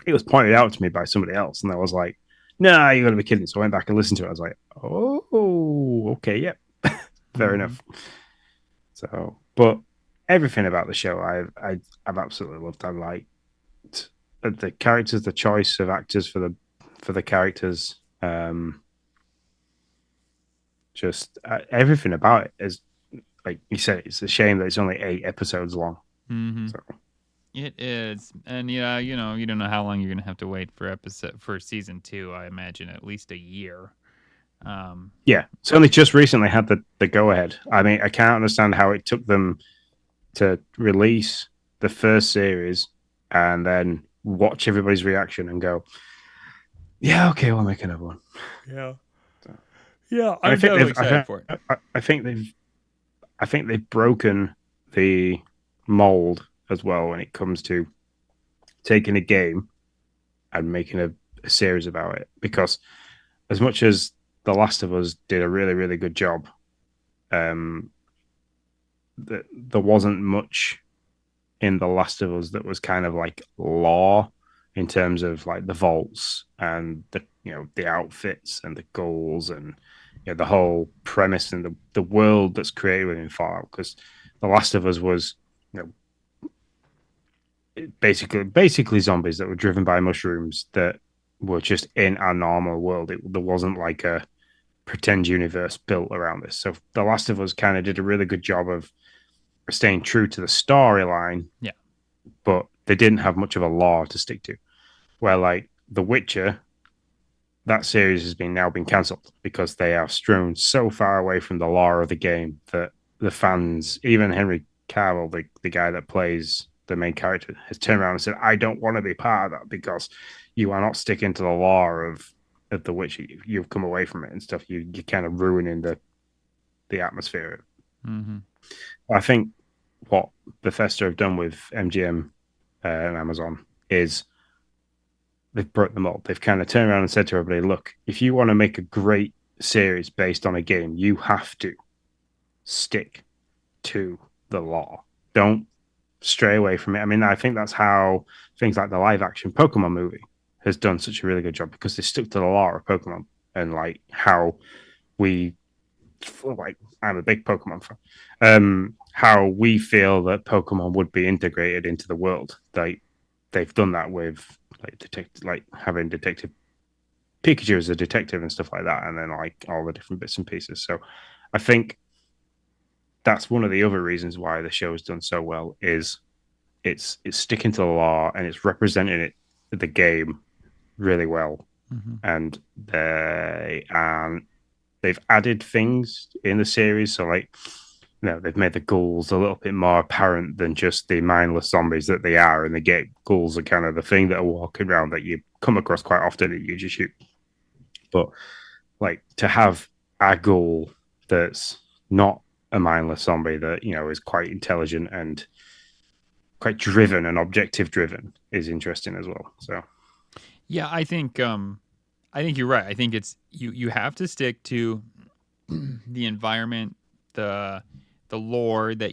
it was pointed out to me by somebody else. And I was like, nah, you got to be kidding. So I went back and listened to it. I was like, oh, okay, yep. Fair enough. So, but everything about the show, I've absolutely loved. I liked the characters, the choice of actors for the characters, just everything about it is like you said. It's a shame that it's only 8 episodes long. So. It is, and yeah, you don't know how long you're gonna have to wait for season 2. I imagine at least a year. Yeah, Sony just recently had the go ahead. I mean, I can't understand how it took them to release the first series and then watch everybody's reaction and go, yeah, okay, we'll make another one. Yeah, so. Yeah, I'm definitely excited for it. I think they've broken the mold as well when it comes to taking a game and making a series about it. Because as much as The Last of Us did a really, really good job, there wasn't much in The Last of Us that was kind of like lore in terms of like the vaults and the outfits and the goals and the whole premise and the world that's created within Fallout. Because The Last of Us was basically zombies that were driven by mushrooms that were just in our normal world. There wasn't like a pretend universe built around this. So The Last of Us kind of did a really good job of staying true to the storyline. Yeah. But they didn't have much of a lore to stick to. Where like The Witcher, that series has now been cancelled because they are strewn so far away from the lore of the game that the fans, even Henry Cavill, the guy that plays the main character, has turned around and said, I don't want to be part of that because you are not sticking to the lore of The Witcher. You've come away from it and stuff. You're kind of ruining the atmosphere. I think what Bethesda have done with MGM and Amazon is they've broke the mold. They've kind of turned around and said to everybody, look, if you want to make a great series based on a game, you have to stick to the lore. Don't stray away from it. I mean, I think that's how things like the live action Pokemon movie has done such a really good job because they stuck to the lore of Pokemon and like how we like I'm a big Pokemon fan. How we feel that Pokemon would be integrated into the world. They've done that with like having Detective Pikachu as a detective and stuff like that, and then like all the different bits and pieces. So I think that's one of the other reasons why the show has done so well is it's sticking to the law and it's representing the game really well. And they've added things in the series, so like they've made the ghouls a little bit more apparent than just the mindless zombies that they are in the game. Ghouls are kind of the thing that are walking around that you come across quite often that you just shoot. But like to have a ghoul that's not a mindless zombie that is quite intelligent and quite driven and objective driven is interesting as well. So yeah, I think you're right. I think it's you have to stick to the environment, the lore that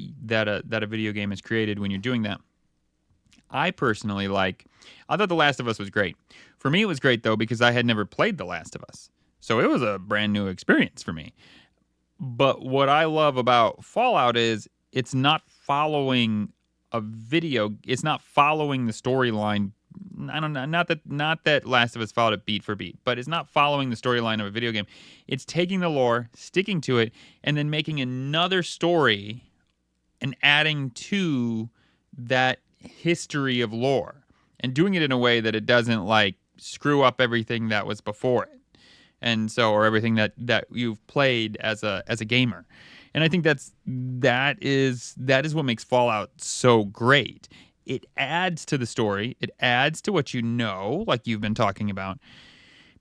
a video game has created when you're doing that. I personally I thought The Last of Us was great. For me, it was great though because I had never played The Last of Us, so it was a brand new experience for me. But what I love about Fallout is it's not following a video. It's not following the storyline. I don't know. Not that Last of Us followed it beat for beat, but it's not following the storyline of a video game. It's taking the lore, sticking to it, and then making another story and adding to that history of lore and doing it in a way that it doesn't like screw up everything that was before it. And so, or everything that you've played as a gamer. And I think that is what makes Fallout so great. It adds to the story. It adds to what you know, like you've been talking about,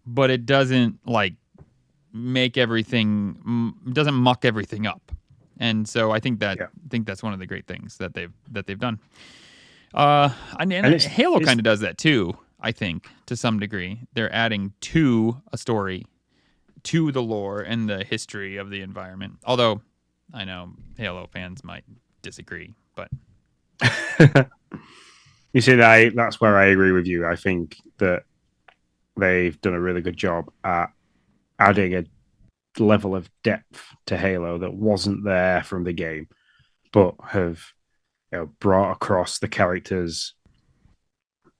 but it doesn't like make everything, doesn't muck everything up. And so I think that's one of the great things that they've done. And Halo kind of does that too. I think to some degree they're adding to a story, to the lore and the history of the environment. Although I know Halo fans might disagree, but you see, that's where I agree with you. I think that they've done a really good job at adding a level of depth to Halo that wasn't there from the game, but have brought across the characters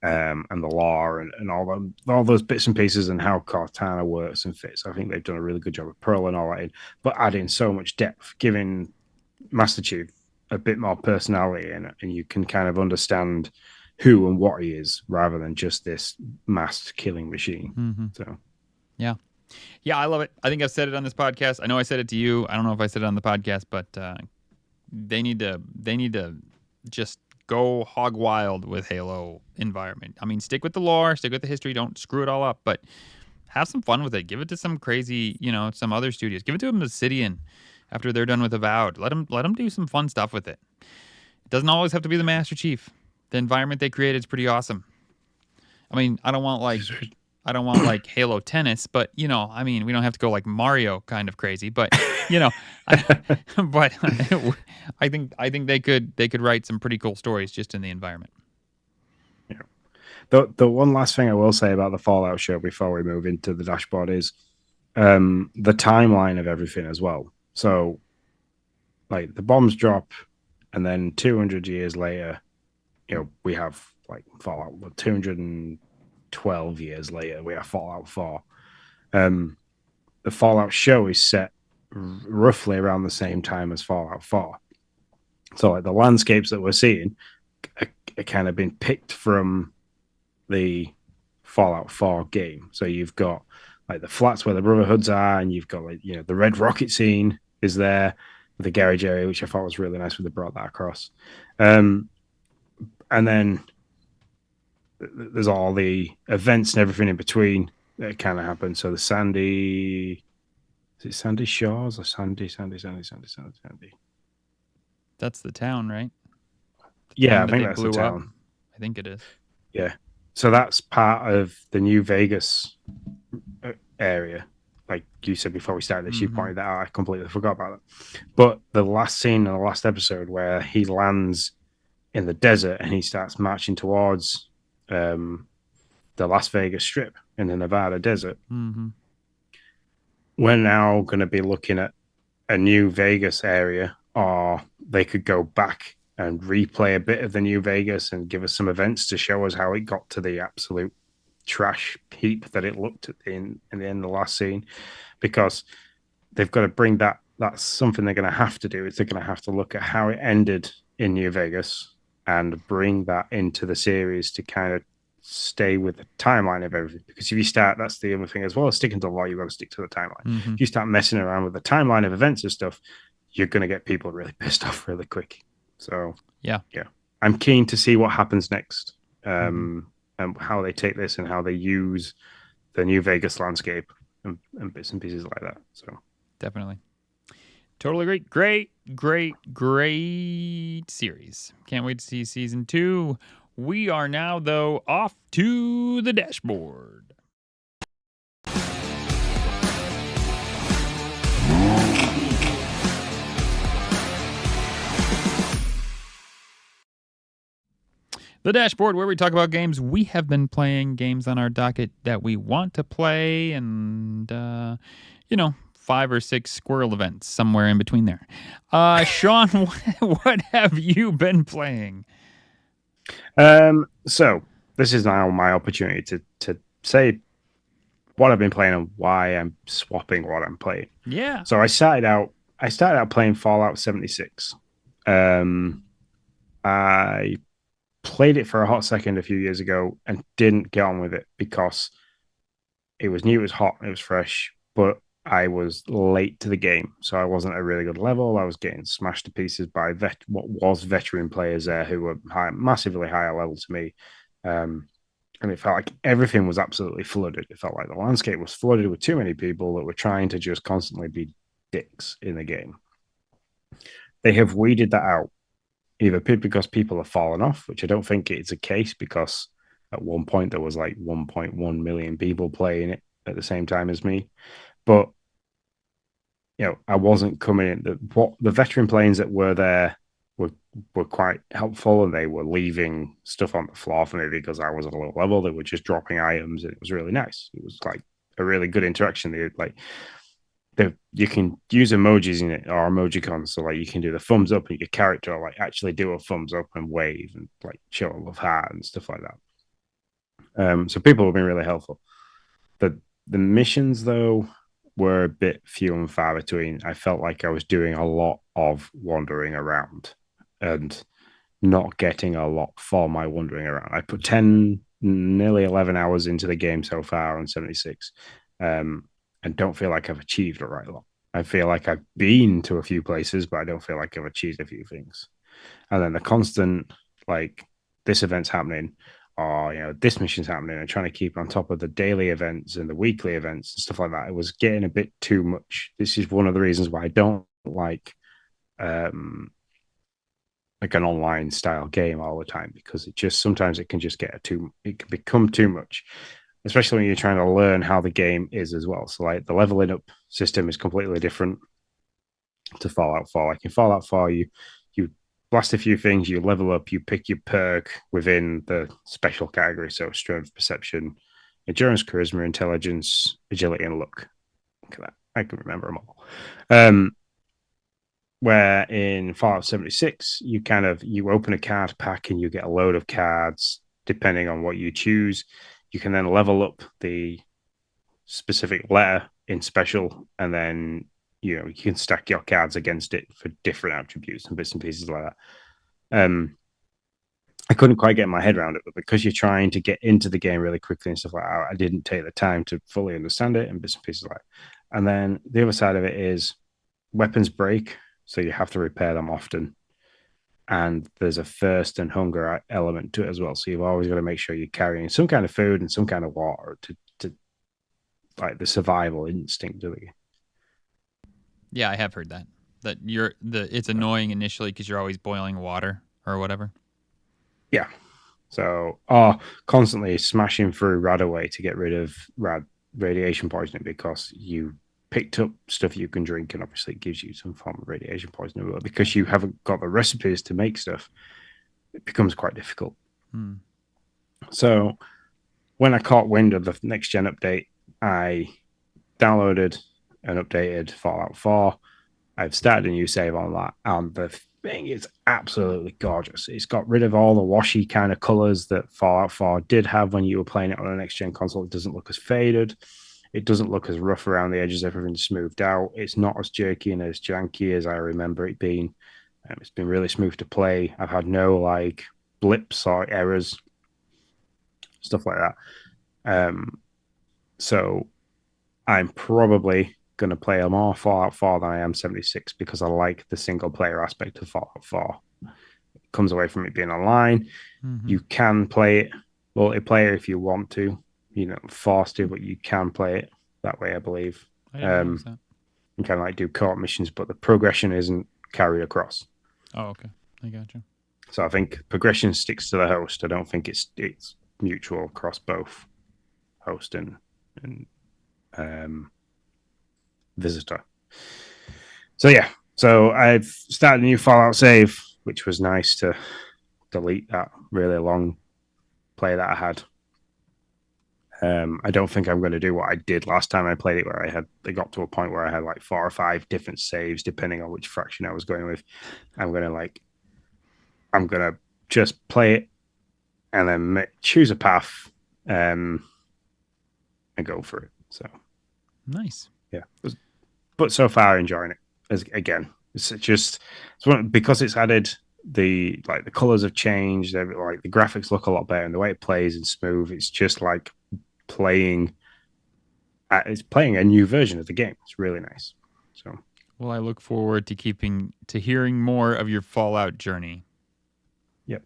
and the lore and all those bits and pieces and how Cortana works and fits. I think they've done a really good job of pulling all that in, but adding so much depth, giving Master Chief a bit more personality in it, and you can kind of understand who and what he is rather than just this masked killing machine. Mm-hmm. So, yeah, I love it. I think I've said it on this podcast. I know I said it to you. I don't know if I said it on the podcast, but they need to just go hog wild with Halo environment. I mean, stick with the lore, stick with the history. Don't screw it all up, but have some fun with it. Give it to some crazy, some other studios. Give it to Obsidian after they're done with Avowed. Let them do some fun stuff with it. It doesn't always have to be the Master Chief. The environment they created is pretty awesome. I mean, I don't want like Halo tennis, but I mean, we don't have to go like Mario kind of crazy, but but I think they could write some pretty cool stories just in the environment. Yeah. The one last thing I will say about the Fallout show before we move into the dashboard is the timeline of everything as well. So, like the bombs drop, and then 200 years later, we have like Fallout. 212 years later, we have Fallout 4. The Fallout show is set roughly around the same time as Fallout 4. So, like the landscapes that we're seeing are kind of been picked from the Fallout 4 game. So you've got like the flats where the Brotherhoods are, and you've got like the Red Rocket scene is there, the garage area, which I thought was really nice when they brought that across. And then there's all the events and everything in between that kind of happen. So the Sandy Shores or Sandy? That's the town, right? I think that's the town. Up. I think it is. Yeah. So that's part of the New Vegas area. Like you said before we started this, you pointed that out. I completely forgot about it. But the last scene in the last episode where he lands in the desert and he starts marching towards the Las Vegas Strip in the Nevada desert. Mm-hmm. We're now going to be looking at a New Vegas area, or they could go back and replay a bit of the New Vegas and give us some events to show us how it got to the absolute trash heap that it looked at in the end of the last scene, because they've got to bring that. That's something they're going to have to do. Is they're going to have to look at how it ended in New Vegas and bring that into the series to kind of stay with the timeline of everything. Because if you start, that's the other thing as well, sticking to the law, you've got to stick to the timeline. Mm-hmm. If you start messing around with the timeline of events and stuff, you're going to get people really pissed off really quick. So yeah, I'm keen to see what happens next, and how they take this and how they use the New Vegas landscape and bits and pieces like that. So definitely, totally great series. Can't wait to see season 2. We are now though off to the dashboard. The dashboard, where we talk about games we have been playing, games on our docket that we want to play, and 5 or 6 squirrel events somewhere in between there. Sean, what have you been playing? So this is now my opportunity to say what I've been playing and why I'm swapping what I'm playing. Yeah. So I started out playing Fallout 76. Um, I played it for a hot second a few years ago and didn't get on with it because it was new, it was hot, it was fresh, but I was late to the game, so I wasn't at a really good level. I was getting smashed to pieces by what was veteran players there who were massively higher level to me. Um, and it felt like everything was absolutely flooded. It felt like the landscape was flooded with too many people that were trying to just constantly be dicks in the game. They have weeded that out, either because people have fallen off, which I don't think it's a case because at one point there was like 1.1 million people playing it at the same time as me. But I wasn't coming in. What the veteran planes that were there were quite helpful, and they were leaving stuff on the floor for me because I was at a low level. They were just dropping items, and it was really nice. It was like a really good interaction. You can use emojis in it or emojicons, so like you can do the thumbs up and your character like actually do a thumbs up and wave and like show a love heart and stuff like that. So people have been really helpful. The missions though were a bit few and far between. I felt like I was doing a lot of wandering around and not getting a lot for my wandering around. I put 10, nearly 11 hours into the game so far on 76, and don't feel like I've achieved a right lot. I feel like I've been to a few places, but I don't feel like I've achieved a few things. And then the constant, like, this event's happening, or, this mission's happening, and trying to keep on top of the daily events and the weekly events and stuff like that. It was getting a bit too much. This is one of the reasons why I don't like an online style game all the time, because it just sometimes it can just it can become too much, especially when you're trying to learn how the game is as well. So like the leveling up system is completely different to Fallout 4. Like in Fallout 4, you blast a few things, you level up, you pick your perk within the special category. So strength, perception, endurance, charisma, intelligence, agility, and luck. Look at that. I can remember them all. Where in Fallout 76, you open a card pack and you get a load of cards depending on what you choose. You can then level up the specific letter in special, and then you can stack your cards against it for different attributes and bits and pieces like that. I couldn't quite get my head around it, but because you're trying to get into the game really quickly and stuff like that, I didn't take the time to fully understand it and bits and pieces like that. And then the other side of it is weapons break, so you have to repair them often. And there's a thirst and hunger element to it as well. So you've always got to make sure you're carrying some kind of food and some kind of water to like the survival instinct of it. Yeah, I have heard that. That it's annoying initially because you're always boiling water or whatever. Yeah. So, constantly smashing through Radaway to get rid of radiation poisoning because you picked up stuff you can drink, and obviously it gives you some form of radiation poisoning. But because you haven't got the recipes to make stuff, it becomes quite difficult. Hmm. So, when I caught wind of the next gen update, I downloaded and updated Fallout 4. I've started a new save on that, and the thing is absolutely gorgeous. It's got rid of all the washy kind of colors that Fallout 4 did have when you were playing it on a next gen console. It doesn't look as faded. It doesn't look as rough around the edges. Everything's smoothed out. It's not as jerky and as janky as I remember it being. It's been really smooth to play. I've had no like blips or errors, stuff like that. So I'm probably going to play a more Fallout 4 than I am 76 because I like the single player aspect of Fallout 4. It comes away from it being online. Mm-hmm. You can play it multiplayer if you want to. Forced to, but you can play it that way, I believe. I didn't realize that. You can like do co-op missions, but the progression isn't carried across. Oh, okay. I gotcha. So I think progression sticks to the host. I don't think it's mutual across both host and visitor. So yeah, so I've started a new Fallout save, which was nice to delete that really long play that I had. I don't think I'm going to do what I did last time I played it, where I got to a point where I had like 4 or 5 different saves depending on which faction I was going with. I'm gonna just play it and then choose a path and go for it. So Nice. yeah, but so far enjoying it. Again, because it's added the colors have changed. Like the graphics look a lot better, and the way it plays and smooth. It's just like playing. It's playing a new version of the game. It's really nice. So Well, I look forward to hearing more of your Fallout journey. yep.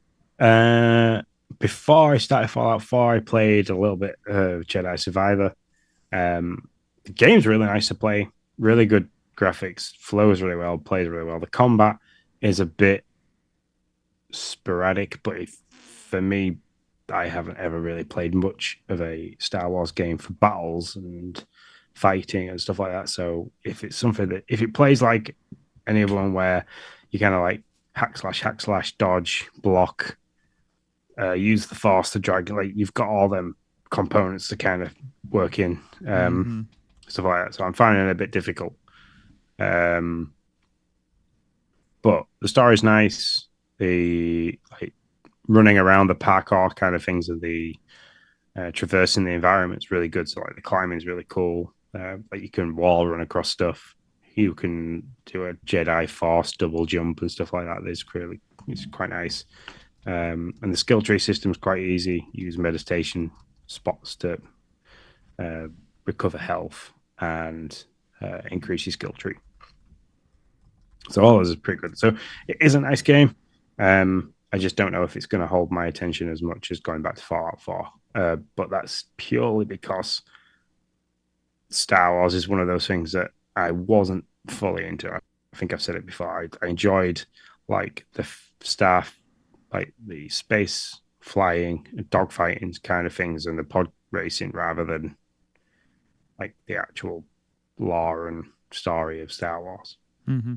Before I started Fallout 4, I played a little bit of Jedi Survivour. The game's really nice to play. Really good graphics, flows really well, plays really well. The combat is a bit sporadic, but for me, I haven't ever really played much of a Star Wars game for battles and fighting and stuff like that. So if it's something that if it plays like any other one where you kind of like hack slash dodge block, use the force to drag, like you've got all them components to kind of work in, stuff like that. So I'm finding it a bit difficult. But the story's nice. The like running around the parkour kind of things of the traversing the environment is really good. So like the climbing is really cool. Like you can wall run across stuff. You can do a Jedi Force double jump and stuff like that. It's quite nice. And the skill tree system is quite easy. You use meditation spots to recover health and increase your skill tree. So all of this is pretty good. So it is a nice game. I just don't know if it's going to hold my attention as much as going back to Fallout 4. But that's purely because Star Wars is one of those things that I wasn't fully into. I think I've said it before. I enjoyed like the stuff, like the space flying, dogfighting kind of things, and the pod racing rather than like the actual lore and story of Star Wars. Mm-hmm.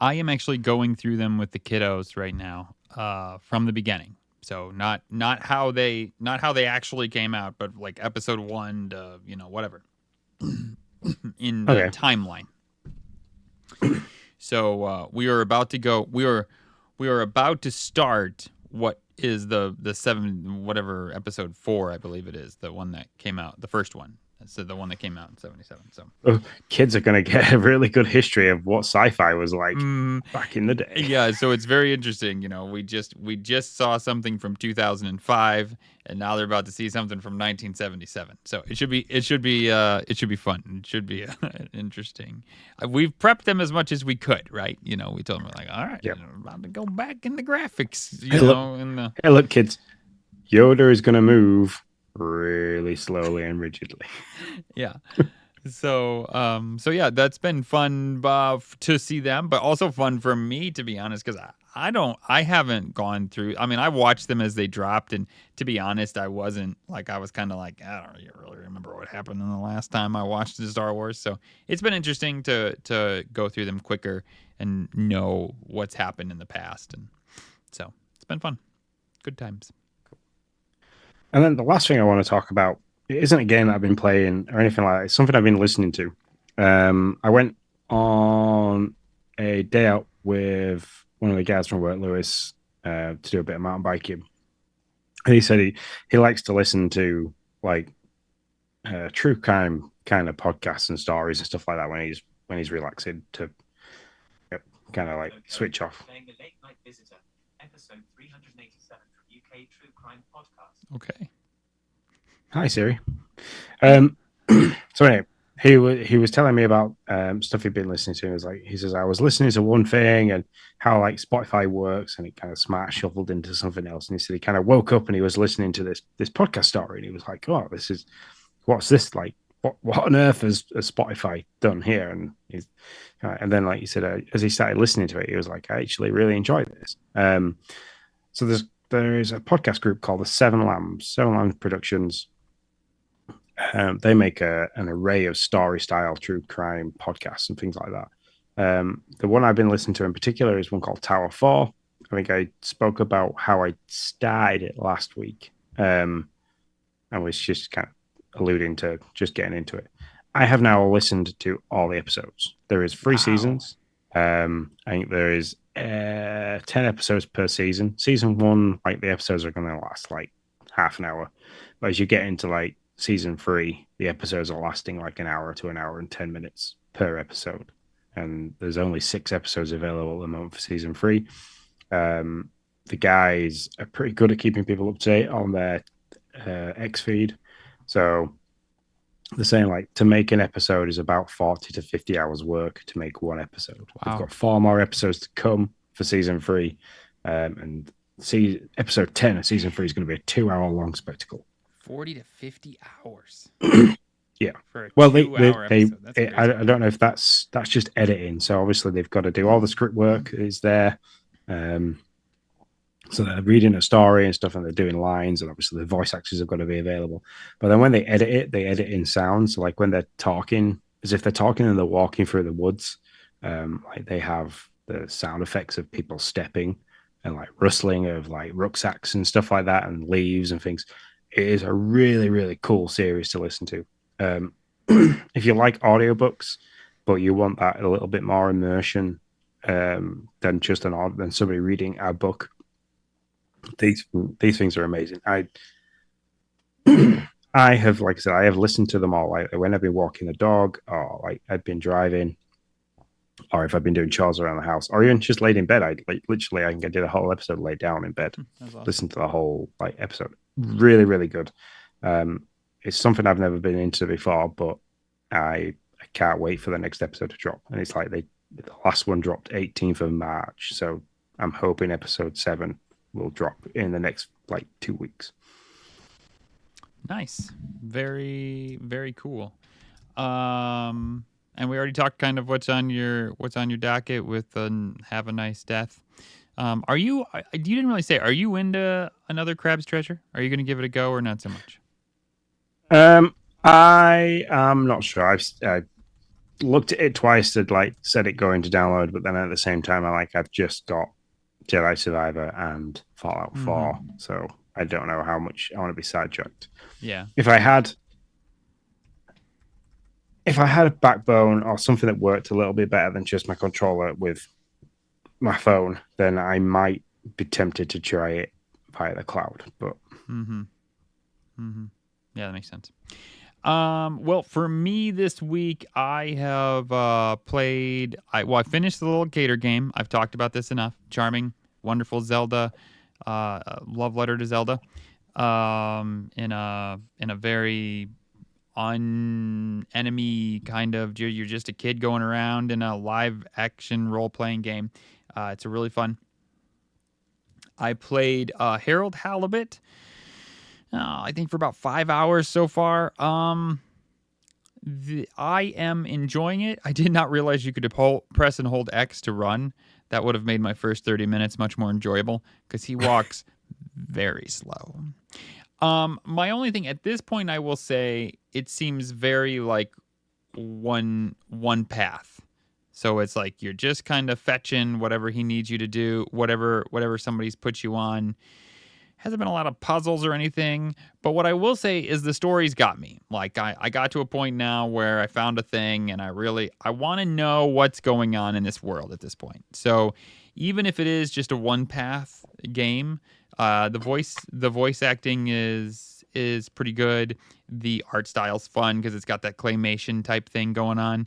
I am actually going through them with the kiddos right now, from the beginning. So not how they actually came out, but like episode 1 to whatever in the timeline. So we are about to go. We are about to start what is the 7 whatever episode 4, I believe it is, the one that came out, the first one. So the one that came out in 77. So kids are going to get a really good history of what sci-fi was like back in the day. Yeah, so it's very interesting. We just saw something from 2005, and now they're about to see something from 1977. So it should be fun. It should be interesting. We've prepped them as much as we could, right? We told them like, all right, we're about to go back in the graphics. Hey, look, kids, Yoda is going to move really slowly and rigidly. Yeah. So yeah, that's been fun to see them, but also fun for me, to be honest, because I haven't gone through. I mean, I watched them as they dropped, and to be honest, I was kind of like, I don't really remember what happened in the last time I watched the Star Wars. So it's been interesting to go through them quicker and know what's happened in the past, and so it's been fun, good times. And then the last thing I want to talk about, it isn't a game that I've been playing or anything like that. It's something I've been listening to. I went on a day out with one of the guys from work, Lewis, to do a bit of mountain biking. And he said he likes to listen to like true crime kind of podcasts and stories and stuff like that when he's relaxing to kind of like switch off. Episode 387 from UK True Crime Podcast. Okay. Hi, Siri. So anyway, he was telling me about stuff he'd been listening to. He says, I was listening to one thing and how like Spotify works, and it kind of smart shuffled into something else. And he said he kind of woke up and he was listening to this podcast story, and he was like, oh, what's this like? What on earth has Spotify done here? And then, like you said, as he started listening to it, he was like, I actually really enjoyed this. So there is a podcast group called the Seven Lambs Productions. They make an array of story style true crime podcasts and things like that. The one I've been listening to in particular is one called Tower 4. I think I spoke about how I started it last week. And was just kind of alluding to just getting into it. I have now listened to all the episodes. There is 3 seasons. I think there is 10 episodes per season. Season 1, like the episodes are going to last like half an hour. But as you get into like season 3, the episodes are lasting like an hour to an hour and 10 minutes per episode. And there's only 6 episodes available at the moment for season 3. The guys are pretty good at keeping people up to date on their X feed. So they're saying like to make an episode is about 40 to 50 hours work to make one episode. Wow. They've got 4 more episodes to come for season 3. And episode 10 of season 3 is going to be a 2-hour long spectacle. 40 to 50 hours. Yeah. For a Well, 2-hour episode. That's crazy. I don't know if that's just editing. So obviously they've got to do all the script work is there. So they're reading a story and stuff, and they're doing lines, and obviously the voice actors have got to be available. But then when they edit in sound. So like when they're talking, as if they're talking and they're walking through the woods, like they have the sound effects of people stepping and like rustling of like rucksacks and stuff like that, and leaves and things. It is a really, really cool series to listen to. If you like audiobooks, but you want that a little bit more immersion than just than somebody reading a book. These things are amazing. I have, like I said, I have listened to them all. Like when I've been walking the dog, or like I've been driving, or if I've been doing chores around the house, or even just laid in bed. I can get a whole episode laid down in bed, That's awesome. listen to the whole like episode. Really, really good. It's something I've never been into before, but I can't wait for the next episode to drop. And it's like the last one dropped 18th of March, so I'm hoping episode 7 will drop in the next like 2 weeks. Nice. Very, very cool. And we already talked kind of what's on your docket with Have a Nice Death. You didn't really say, are you into another Crab's Treasure? Are you going to give it a go or not so much? I am not sure. I've looked at it twice to like set it going to download, but then at the same time I've just got Jedi Survivour and Fallout 4, so I don't know how much I want to be sidetracked. Yeah. If I had a backbone or something that worked a little bit better than just my controller with my phone, then I might be tempted to try it via the cloud. But yeah, that makes sense. Well, for me this week, I have played. I finished the little Gator game. I've talked about this enough. Charming, wonderful Zelda, love letter to Zelda. In a very enemy kind of. You're just a kid going around in a live action role playing game. It's a really fun. I played Harold Halibut. I think for about 5 hours so far. I am enjoying it. I did not realize you could press and hold X to run. That would have made my first 30 minutes much more enjoyable because he walks very slow. My only thing at this point, I will say, it seems very like one path. So it's like you're just kind of fetching whatever he needs you to do, whatever somebody's put you on. Hasn't been a lot of puzzles or anything, but what I will say is the story's got me. Like I got to a point now where I found a thing and I want to know what's going on in this world at this point. So even if it is just a one path game, the voice acting is pretty good. The art style's fun because it's got that claymation type thing going on,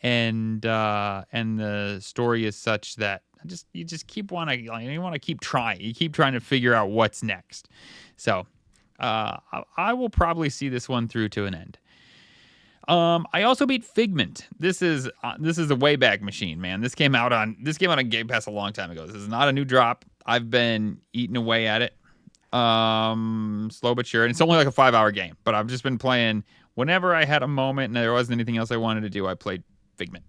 and the story is such that you keep want to keep trying. You keep trying to figure out what's next. So I will probably see this one through to an end. I also beat Figment. This is a Wayback Machine, man. This came out on Game Pass a long time ago. This is not a new drop. I've been eating away at it, slow but sure. And it's only like a 5-hour game, but I've just been playing whenever I had a moment and there wasn't anything else I wanted to do. I played Figment,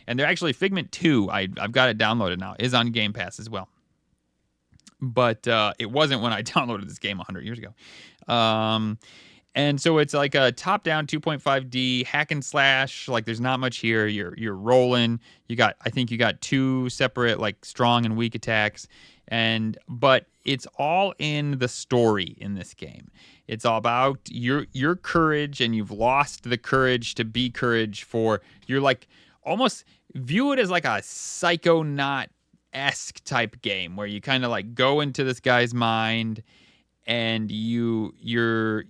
and they're actually Figment 2. I've got it downloaded now. Is on Game Pass as well. But it wasn't when I downloaded this game 100 years ago. And so it's like a top-down 2.5D hack and slash. Like there's not much here. You're rolling. I think you got 2 separate like strong and weak attacks. But it's all in the story in this game. It's all about your courage, and you've lost the courage to be courage for. You're like almost view it as like a Psychonaut-esque type game where you kind of like go into this guy's mind and they're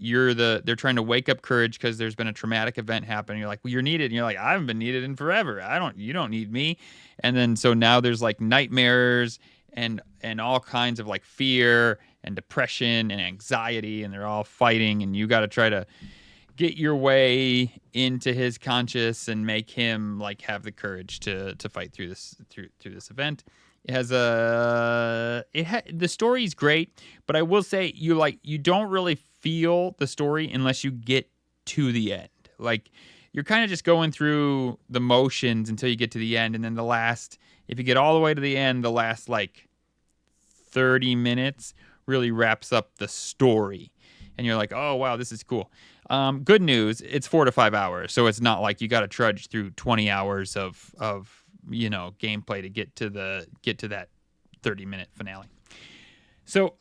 trying to wake up courage because there's been a traumatic event happen. You're like, well, you're needed. And you're like, I haven't been needed in forever. You don't need me. And then so now there's like nightmares and all kinds of like fear and depression and anxiety, and they're all fighting, and you got to try to get your way into his conscious and make him like have the courage to fight through this this event. It has the story's great, but I will say you don't really feel the story unless you get to the end. Like you're kind of just going through the motions until you get to the end, and then if you get all the way to the end, the last like 30 minutes really wraps up the story, and you're like, oh wow, this is cool. Good news, it's 4 to 5 hours, so it's not like you got to trudge through 20 hours of gameplay to get to that 30-minute finale. So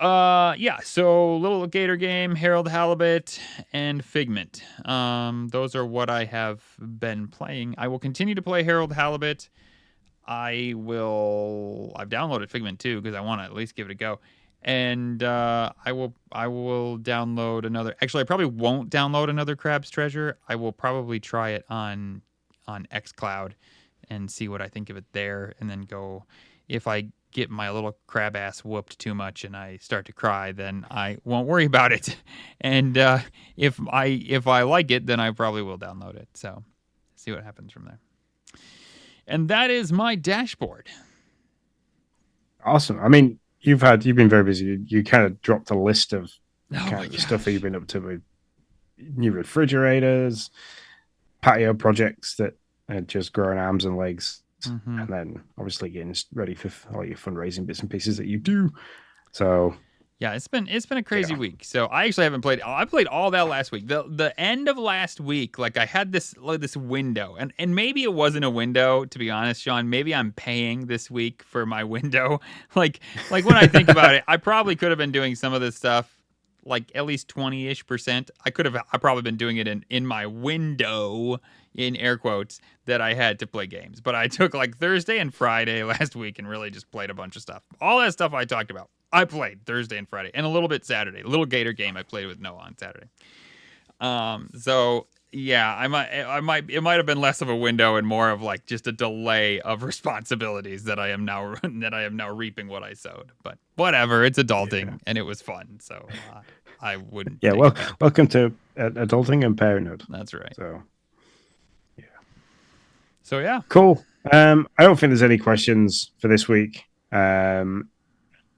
so little gator game, Harold Halibut, and Figment. Those are what I have been playing. I will continue to play Harold Halibut. I've downloaded Figment too because I want to at least give it a go. And I will download another. Actually, I probably won't download another Crab's Treasure. I will probably try it on xCloud and see what I think of it there, and then go. If I get my little crab ass whooped too much and I start to cry, then I won't worry about it. And if I like it, then I probably will download it. So see what happens from there. And that is my dashboard. Awesome. I mean, you've been very busy. You kind of dropped a list of the stuff that you've been up to with new refrigerators, patio projects that are just growing arms and legs, and then obviously getting ready for all your fundraising bits and pieces that you do. So yeah, it's been a crazy week. So I actually haven't played. I played all that last week. The end of last week, like I had this window, and maybe it wasn't a window, to be honest, Sean. Maybe I'm paying this week for my window. Like when I think about it, I probably could have been doing some of this stuff, like at least 20-ish%. I probably been doing it in my window, in air quotes, that I had to play games. But I took like Thursday and Friday last week and really just played a bunch of stuff. All that stuff I talked about, I played Thursday and Friday, and a little bit Saturday. A little Gator game I played with Noah on Saturday. So yeah, it might have been less of a window and more of like just a delay of responsibilities that I am now reaping what I sowed. But whatever, it's adulting and it was fun. So I wouldn't. Yeah, well, welcome to adulting and parenthood. That's right. So yeah, cool. I don't think there's any questions for this week.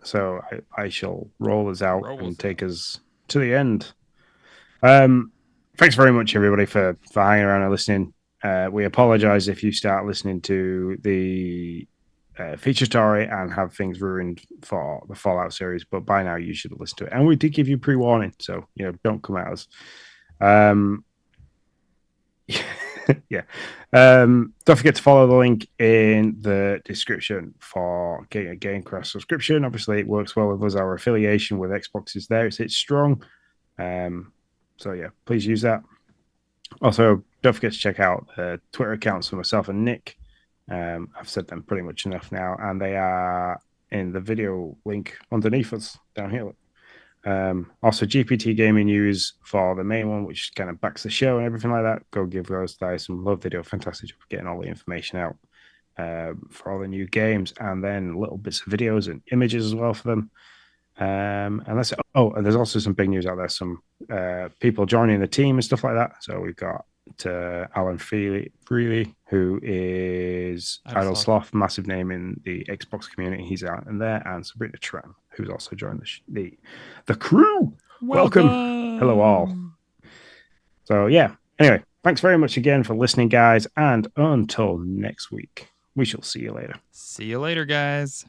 So I shall roll us out and take us to the end. Thanks very much, everybody, for hanging around and listening. We apologize if you start listening to the feature story and have things ruined for the Fallout series, but by now you should listen to it. And we did give you pre-warning, so don't come at us. Yeah. Don't forget to follow the link in the description for getting a Gamecraft subscription. Obviously, it works well with us. Our affiliation with Xbox is there. It's strong. So yeah, please use that. Also, don't forget to check out the Twitter accounts for myself and Nick. I've said them pretty much enough now, and they are in the video link underneath us down here. Also, GPT Gaming News for the main one, which kind of backs the show and everything like that. Go give those guys some love. They do a fantastic job of getting all the information out for all the new games, and then little bits of videos and images as well for them. And that's it. Oh, and there's also some big news out there. Some people joining the team and stuff like that. So we've got Alan Freely, who is Idle Sloth, massive name in the Xbox community. He's out in there, and Sabrina Tran, who's also joined the crew. Welcome. Hello, all. So yeah. Anyway, thanks very much again for listening, guys, and until next week, we shall see you later. See you later, guys.